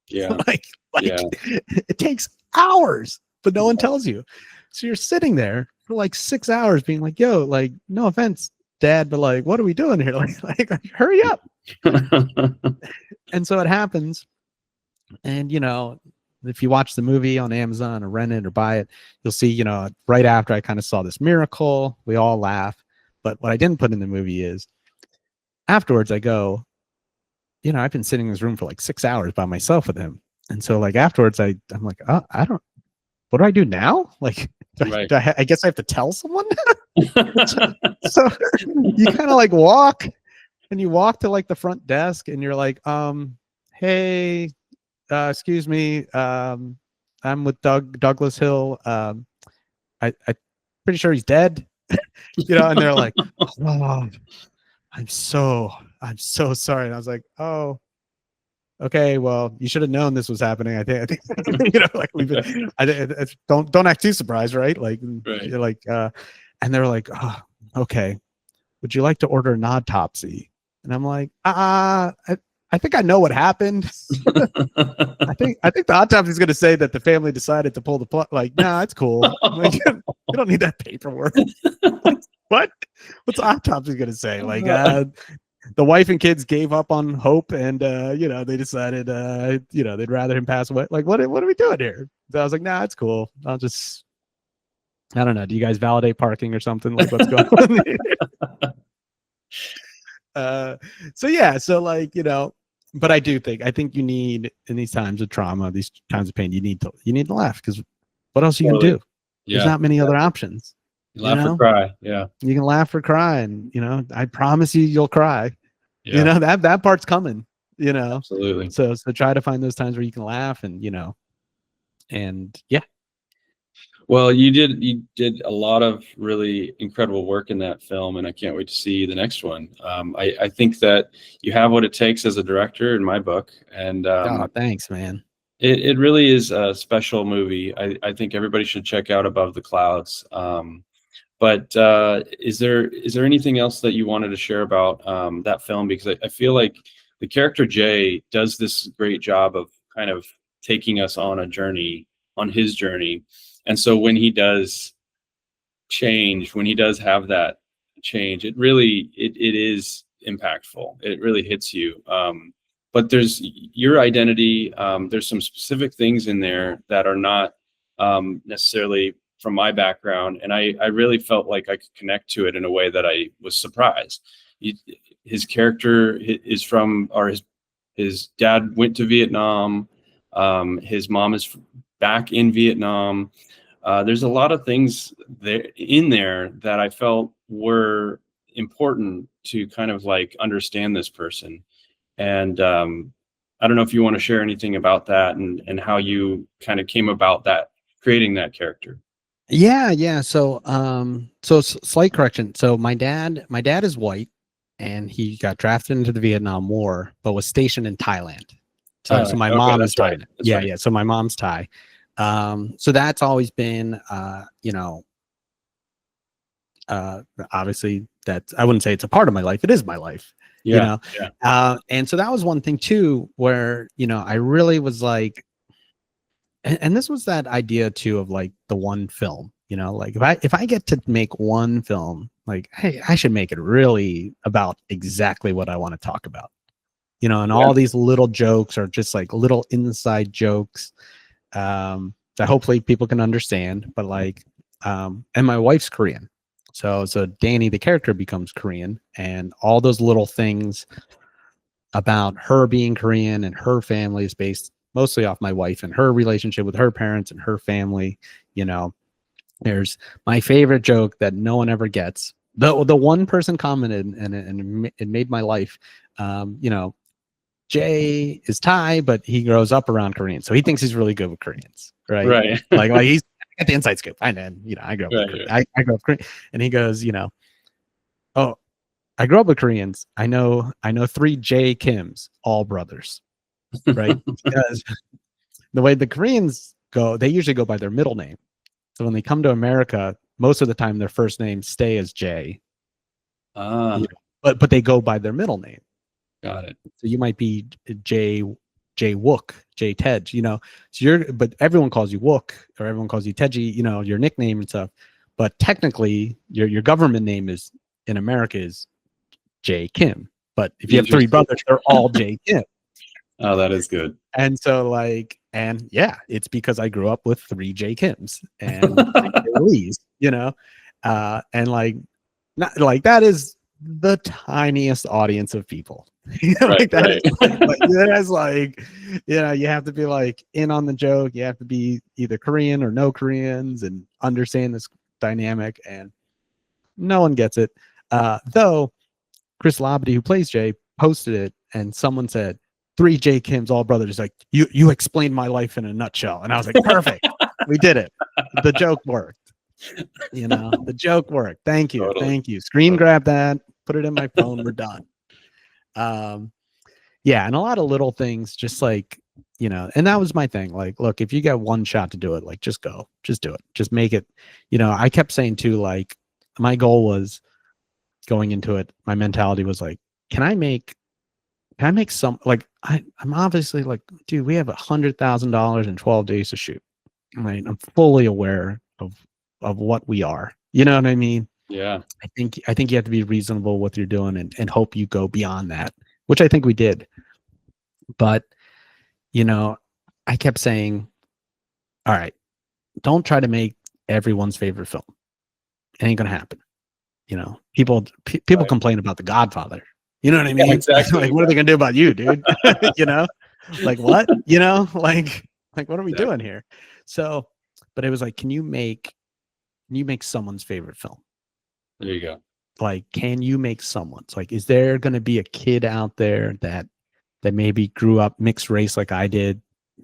Yeah. like it takes hours, but no one tells you. So you're sitting there for like 6 hours being like, yo, like, no offense, Dad, but like, what are we doing here? Like hurry up. And so it happens. And, you know, if you watch the movie on Amazon or rent it or buy it, you'll see, right after I kind of saw this miracle, we all laugh. But what I didn't put in the movie is afterwards I go, I've been sitting in this room for like 6 hours by myself with him. And so like afterwards I'm like, oh, what do I do now? Like, I guess I have to tell someone. So you kind of like walk to like the front desk and you're like, hey, excuse me. I'm with Douglas Hill. I'm pretty sure he's dead. And they're like, oh, I'm so sorry. And I was like, oh, okay, well, you should have known this was happening. I think, like we've been, don't act too surprised, right? Like, you're like, and they were like, oh, okay, would you like to order an autopsy? And I'm like, I think I know what happened. I think the autopsy is going to say that the family decided to pull the plug. Like, nah, it's cool. Like, you don't need that paperwork. What? What's the autopsy going to say? Like, the wife and kids gave up on hope, and they decided, they'd rather him pass away. Like, what are we doing here? So I was like, nah, it's cool. I don't know. Do you guys validate parking or something? Like, what's going on? So like, but I think you need, in these times of trauma, these times of pain, you need to laugh, because what else are you gonna do? There's not many other options. You laugh or cry. Yeah. You can laugh or cry, and I promise you'll cry. Yeah. That part's coming. Absolutely. So try to find those times where you can laugh, and and yeah. Well, you did a lot of really incredible work in that film, and I can't wait to see the next one. I think that you have what it takes as a director, in my book, and thanks, man. It really is a special movie. I think everybody should check out Above the Clouds. But is there anything else that you wanted to share about that film? Because I feel like the character Jay does this great job of kind of taking us on his journey. And so when he does change, when he does have that change, it really, it is impactful. It really hits you. But there's your identity. There's some specific things in there that are not necessarily from my background. And I really felt like I could connect to it in a way that I was surprised. His character is his dad went to Vietnam. His mom is back in Vietnam. There's a lot of things in there that I felt were important to kind of like understand this person. And I don't know if you want to share anything about that and how you kind of came about that, creating that character. Yeah. So slight correction. So my dad is white, and he got drafted into the Vietnam War, but was stationed in Thailand. So my mom is Thai. Yeah. So my mom's Thai. So that's always been, obviously I wouldn't say it's a part of my life. It is my life, and so that was one thing too, where, I really was like, and this was that idea too of like the one film, like if I get to make one film, like, hey, I should make it really about exactly what I want to talk about, and all these little jokes are just like little inside jokes that hopefully people can understand. But like, and my wife's Korean, so Danny, the character, becomes Korean, and all those little things about her being Korean and her family is based mostly off my wife and her relationship with her parents and her family. There's my favorite joke that no one ever gets. The one person commented, and it made my life. Jay is Thai, but he grows up around Koreans, so he thinks he's really good with Koreans, right? Right. like he's at the inside scoop. I know, I grew up with Korean. I grew up Korean, and he goes, oh, I grew up with Koreans. I know 3 J Kims, all brothers, right? Because the way the Koreans go, they usually go by their middle name. So when they come to America, most of the time their first names stay as J. But they go by their middle name. Got it. So you might be J Wook, J Tej, so but everyone calls you Wook, or everyone calls you Teji, your nickname and stuff. But technically your government name is in America is J Kim. But if you have 3 brothers, they're all J Kim. Oh, that is good. And so like, and yeah, it's because I grew up with 3 J Kims and 3 J Lees, and like, not like that is the tiniest audience of people. Like that is that is like, you have to be like in on the joke. You have to be either Korean or no Koreans and understand this dynamic, and no one gets it. Though Chris Labadie, who plays Jay, posted it, and someone said, 3 J Kims, all brothers. Like, you explained my life in a nutshell. And I was like, perfect. We did it. The joke worked. The joke worked. Thank you. Totally. Thank you. Screen grab that, put it in my phone. We're done. Yeah. And a lot of little things, just like, and that was my thing. Like, look, if you get one shot to do it, like, just go, just do it. Just make it, I kept saying too, like, my goal was going into it. My mentality was like, can I make some, like, I'm obviously like, dude, we have $100,000 in 12 days to shoot. Right. I'm fully aware of what we are. You know what I mean? Yeah. I think you have to be reasonable with what you're doing and hope you go beyond that, which I think we did. But, I kept saying, all right, don't try to make everyone's favorite film. It ain't gonna happen. People complain about The Godfather. You know what I mean? Yeah, exactly. Like, what are they gonna do about you, dude? Like what? Like what are we doing here? So, but it was like, can you make someone's favorite film? There you go. Like, can you make someone's? Like, is there gonna be a kid out there that maybe grew up mixed race like I did,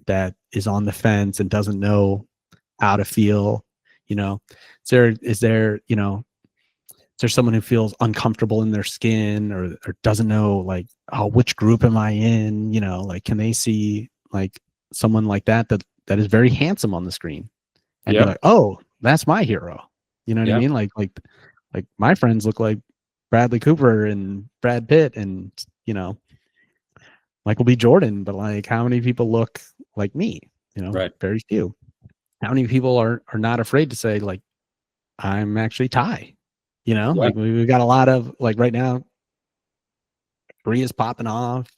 that is on the fence and doesn't know how to feel? Is there someone who feels uncomfortable in their skin or doesn't know, like, oh, which group am I in? Like, can they see like someone like that is very handsome on the screen and be like, oh, that's my hero. You know what I mean? Like my friends look like Bradley Cooper and Brad Pitt and, Michael B. Jordan, but like, how many people look like me? Right. Very few. How many people are not afraid to say, like, I'm actually Thai? Like, we got a lot of, like, right now, Korea's popping off,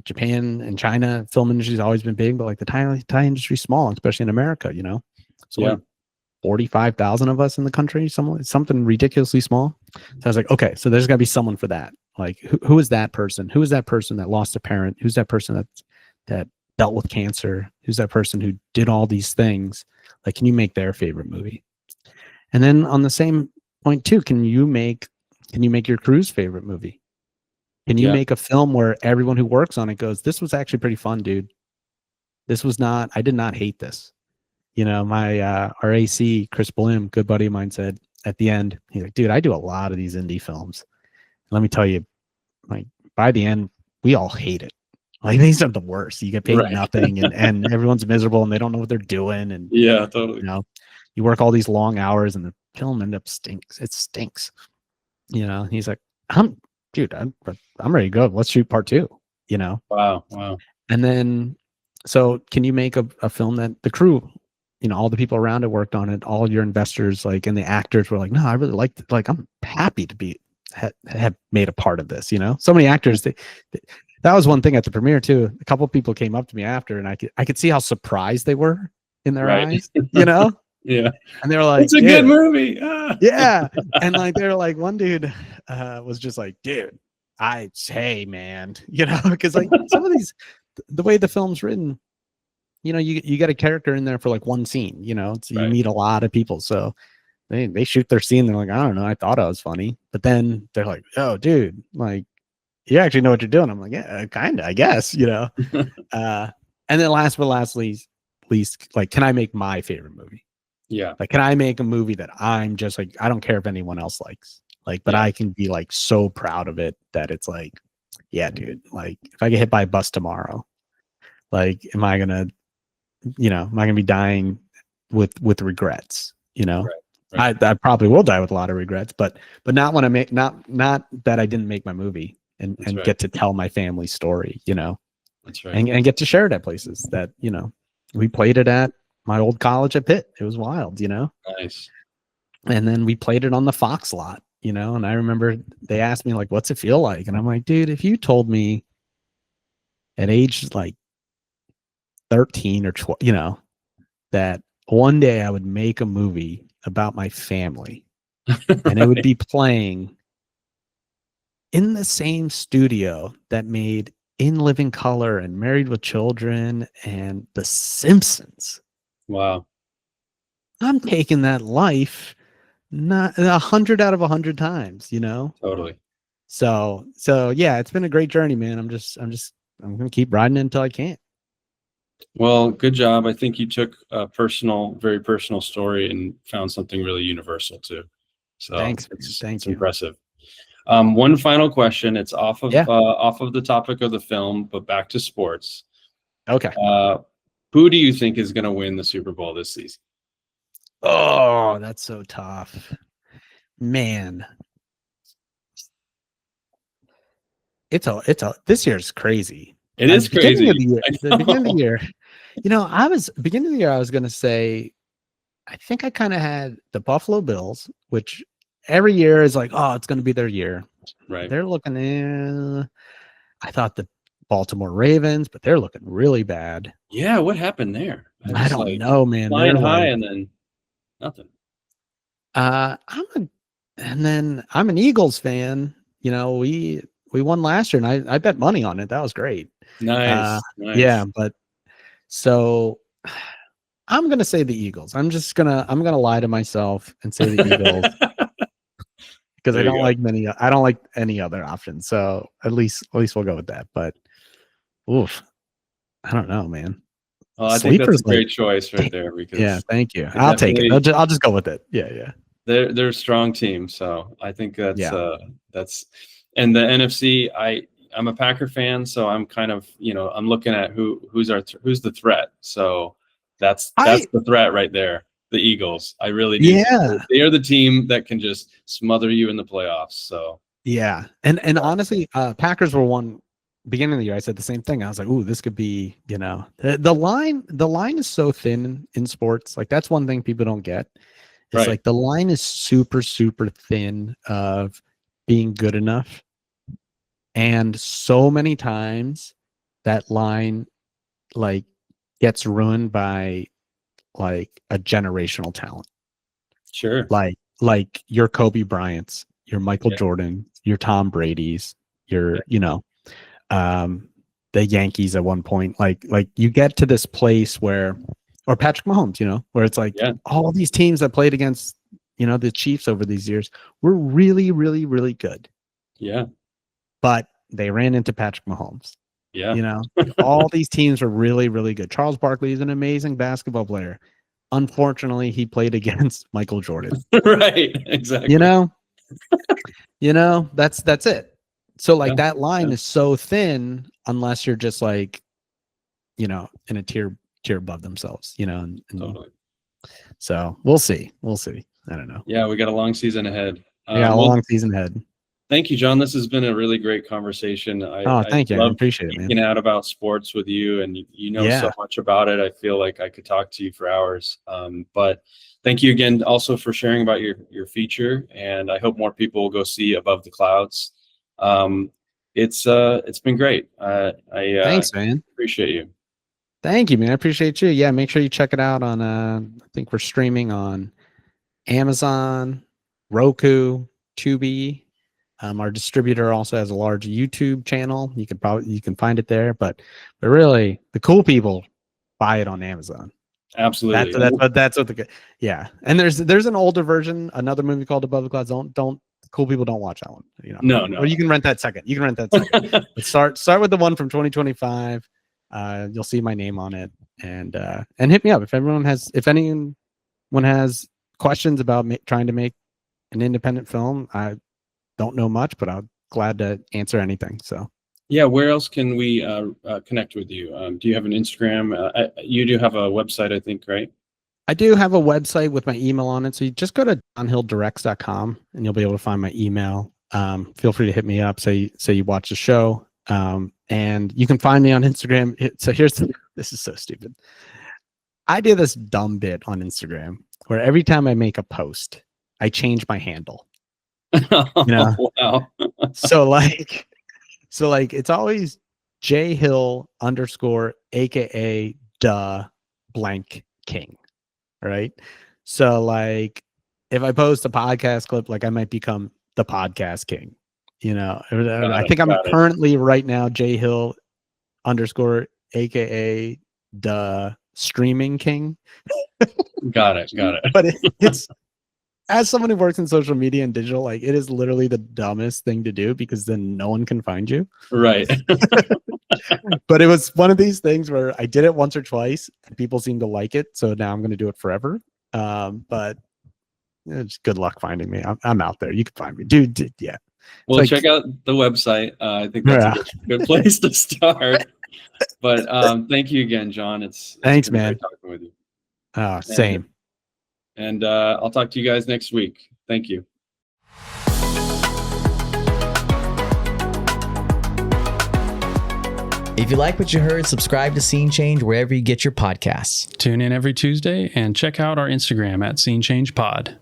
Japan and China film industry's always been big, but like the Thai industry's small, especially in America, so like 45,000 of us in the country, something ridiculously small. So I was like, okay, so there's got to be someone for that. Like, who is that person? Who is that person that lost a parent? Who's that person that dealt with cancer? Who's that person who did all these things? Like, can you make their favorite movie? And then on the same point too, can you make your crew's favorite movie? Can you make a film where everyone who works on it goes, this was actually pretty fun, dude. I did not hate this. My our AC, Chris Blim, good buddy of mine, said at the end, he's like, dude, I do a lot of these indie films. Let me tell you, like, by the end, we all hate it. Like, these are the worst. You get paid nothing and everyone's miserable and they don't know what they're doing. And yeah, totally. You work all these long hours and the film end up stinks. It stinks. He's like, I'm ready to go. Let's shoot part 2, Wow. And then, so can you make a film that the crew, all the people around it worked on it, all your investors, like, and the actors were like, no, I really liked it. Like, I'm happy to have made a part of this, So many actors, that was one thing at the premiere too. A couple of people came up to me after and I could see how surprised they were in their eyes, Yeah. And they were like, it's a good movie. Ah. Yeah. And like, they were like, one dude was just like, dude, hey man, because like some of these, the way the film's written, you get a character in there for like one scene, so you meet a lot of people. So they shoot their scene. They're like, I don't know, I thought I was funny. But then they're like, oh dude, like, you actually know what you're doing. I'm like, yeah, kind of, I guess, and then last but least, like, can I make my favorite movie? Yeah. Like, can I make a movie that I'm just like, I don't care if anyone else likes, like, but I can be like so proud of it that it's like, yeah, dude, like, if I get hit by a bus tomorrow, like, am I gonna be dying with regrets? Right. I probably will die with a lot of regrets, but not when I make, not that I didn't make my movie and get to tell my family's story, That's right. And get to share it at places that, we played it at my old college at Pitt. It was wild, Nice. And then we played it on the Fox lot, and I remember they asked me, like, what's it feel like? And I'm like, dude, if you told me at age like 13 or 12, that one day I would make a movie about my family and it would be playing in the same studio that made In Living Color and Married with Children and The Simpsons. Wow. I'm taking that life not 100 out of 100 times, Totally. So yeah, it's been a great journey, man. I'm gonna keep riding it until I can't. Well, good job. I think you took a very personal story and found something really universal too. So Thanks, man. it's Thank you. impressive. One final question. It's off of Yeah. off of the topic of the film, but back to sports. Okay. Who do you think is going to win the Super Bowl this season? Oh, that's so tough, man. This year's crazy. It is crazy. The beginning of the year, beginning of the year, I was gonna say, I think I kind of had the Buffalo Bills, which every year is like, oh, it's gonna be their year. Right. They're looking in. I thought the Baltimore Ravens, but they're looking really bad. Yeah, what happened there? I don't know, man. Flying high and then nothing. And then I'm an Eagles fan. We won last year, and I bet money on it. That was great. Nice. Yeah, but so I'm gonna say the Eagles. I'm gonna lie to myself and say the Eagles because I don't like any other options. So at least we'll go with that. But oof, I don't know, man. Well, I think that's a great choice right there. Because yeah, thank you. I'll take it. I'll just go with it. Yeah. They're a strong team, so I think that's. And the NFC, I'm a Packer fan, so I'm kind of I'm looking at who's the threat. So that's the threat right there. The Eagles. I really do. Yeah, they are the team that can just smother you in the playoffs. So yeah, and honestly, Packers were one beginning of the year. I said the same thing. I was like, ooh, this could be the line is so thin in sports. Like that's one thing people don't get. It's like the line is super, super thin of being good enough. And so many times that line like gets ruined by like a generational talent. Sure. Like your Kobe Bryant's, your Michael Jordan, your Tom Brady's, your, the Yankees at one point. Like you get to this place where, or Patrick Mahomes, where it's like all these teams that played against, the Chiefs over these years were really, really, really good. Yeah. But they ran into Patrick Mahomes. Yeah. All these teams were really, really good. Charles Barkley is an amazing basketball player. Unfortunately, he played against Michael Jordan. Right. Exactly. That's it. So like that line is so thin unless you're just like, in a tier above themselves, and totally. So we'll see. I don't know. Yeah, we got a long season ahead. Long season ahead. Thank you, Jon. This has been a really great conversation. Thank you. I appreciate it, man. Geeking out about sports with you, and so much about it. I feel like I could talk to you for hours. But thank you again, also for sharing about your feature. And I hope more people will go see Above the Clouds. It's been great. Thanks, man. Appreciate you. Thank you, man. I appreciate you. Yeah, make sure you check it out on. I think we're streaming on Amazon, Roku, Tubi. Our distributor also has a large YouTube channel. You can find it there, but really the cool people buy it on Amazon. Absolutely. That's what And there's an older version, another movie called Above the Clouds. Don't cool people don't watch that one. No. Or you can rent that second. But start with the one from 2025. You'll see my name on it, and hit me up if anyone has questions about trying to make an independent film. I don't know much, but I'm glad to answer anything. So yeah, where else can we connect with you? Do you have an Instagram? You do have a website, I think, right? I do have a website with my email on it. So you just go to jonhilldirects.com and you'll be able to find my email. Feel free to hit me up. Say you watch the show. And you can find me on Instagram. This is so stupid. I do this dumb bit on Instagram where every time I make a post, I change my handle. Wow. So like it's always J Hill _ AKA blank king. Right. So like if I post a podcast clip, like I might become the podcast king, I think I'm currently right now J Hill _ AKA streaming king. Got it. But it's, as someone who works in social media and digital, like it is literally the dumbest thing to do because then no one can find you. Right. But it was one of these things where I did it once or twice and people seem to like it. So now I'm going to do it forever. But just good luck finding me. I'm out there. You can find me. Dude yeah. Well, check out the website. I think that's a good place to start. But thank you again, Jon. Thanks, man. Great talking with you. Same. And I'll talk to you guys next week. Thank you. If you like what you heard, subscribe to Scene Change wherever you get your podcasts. Tune in every Tuesday and check out our Instagram at Scene Change Pod.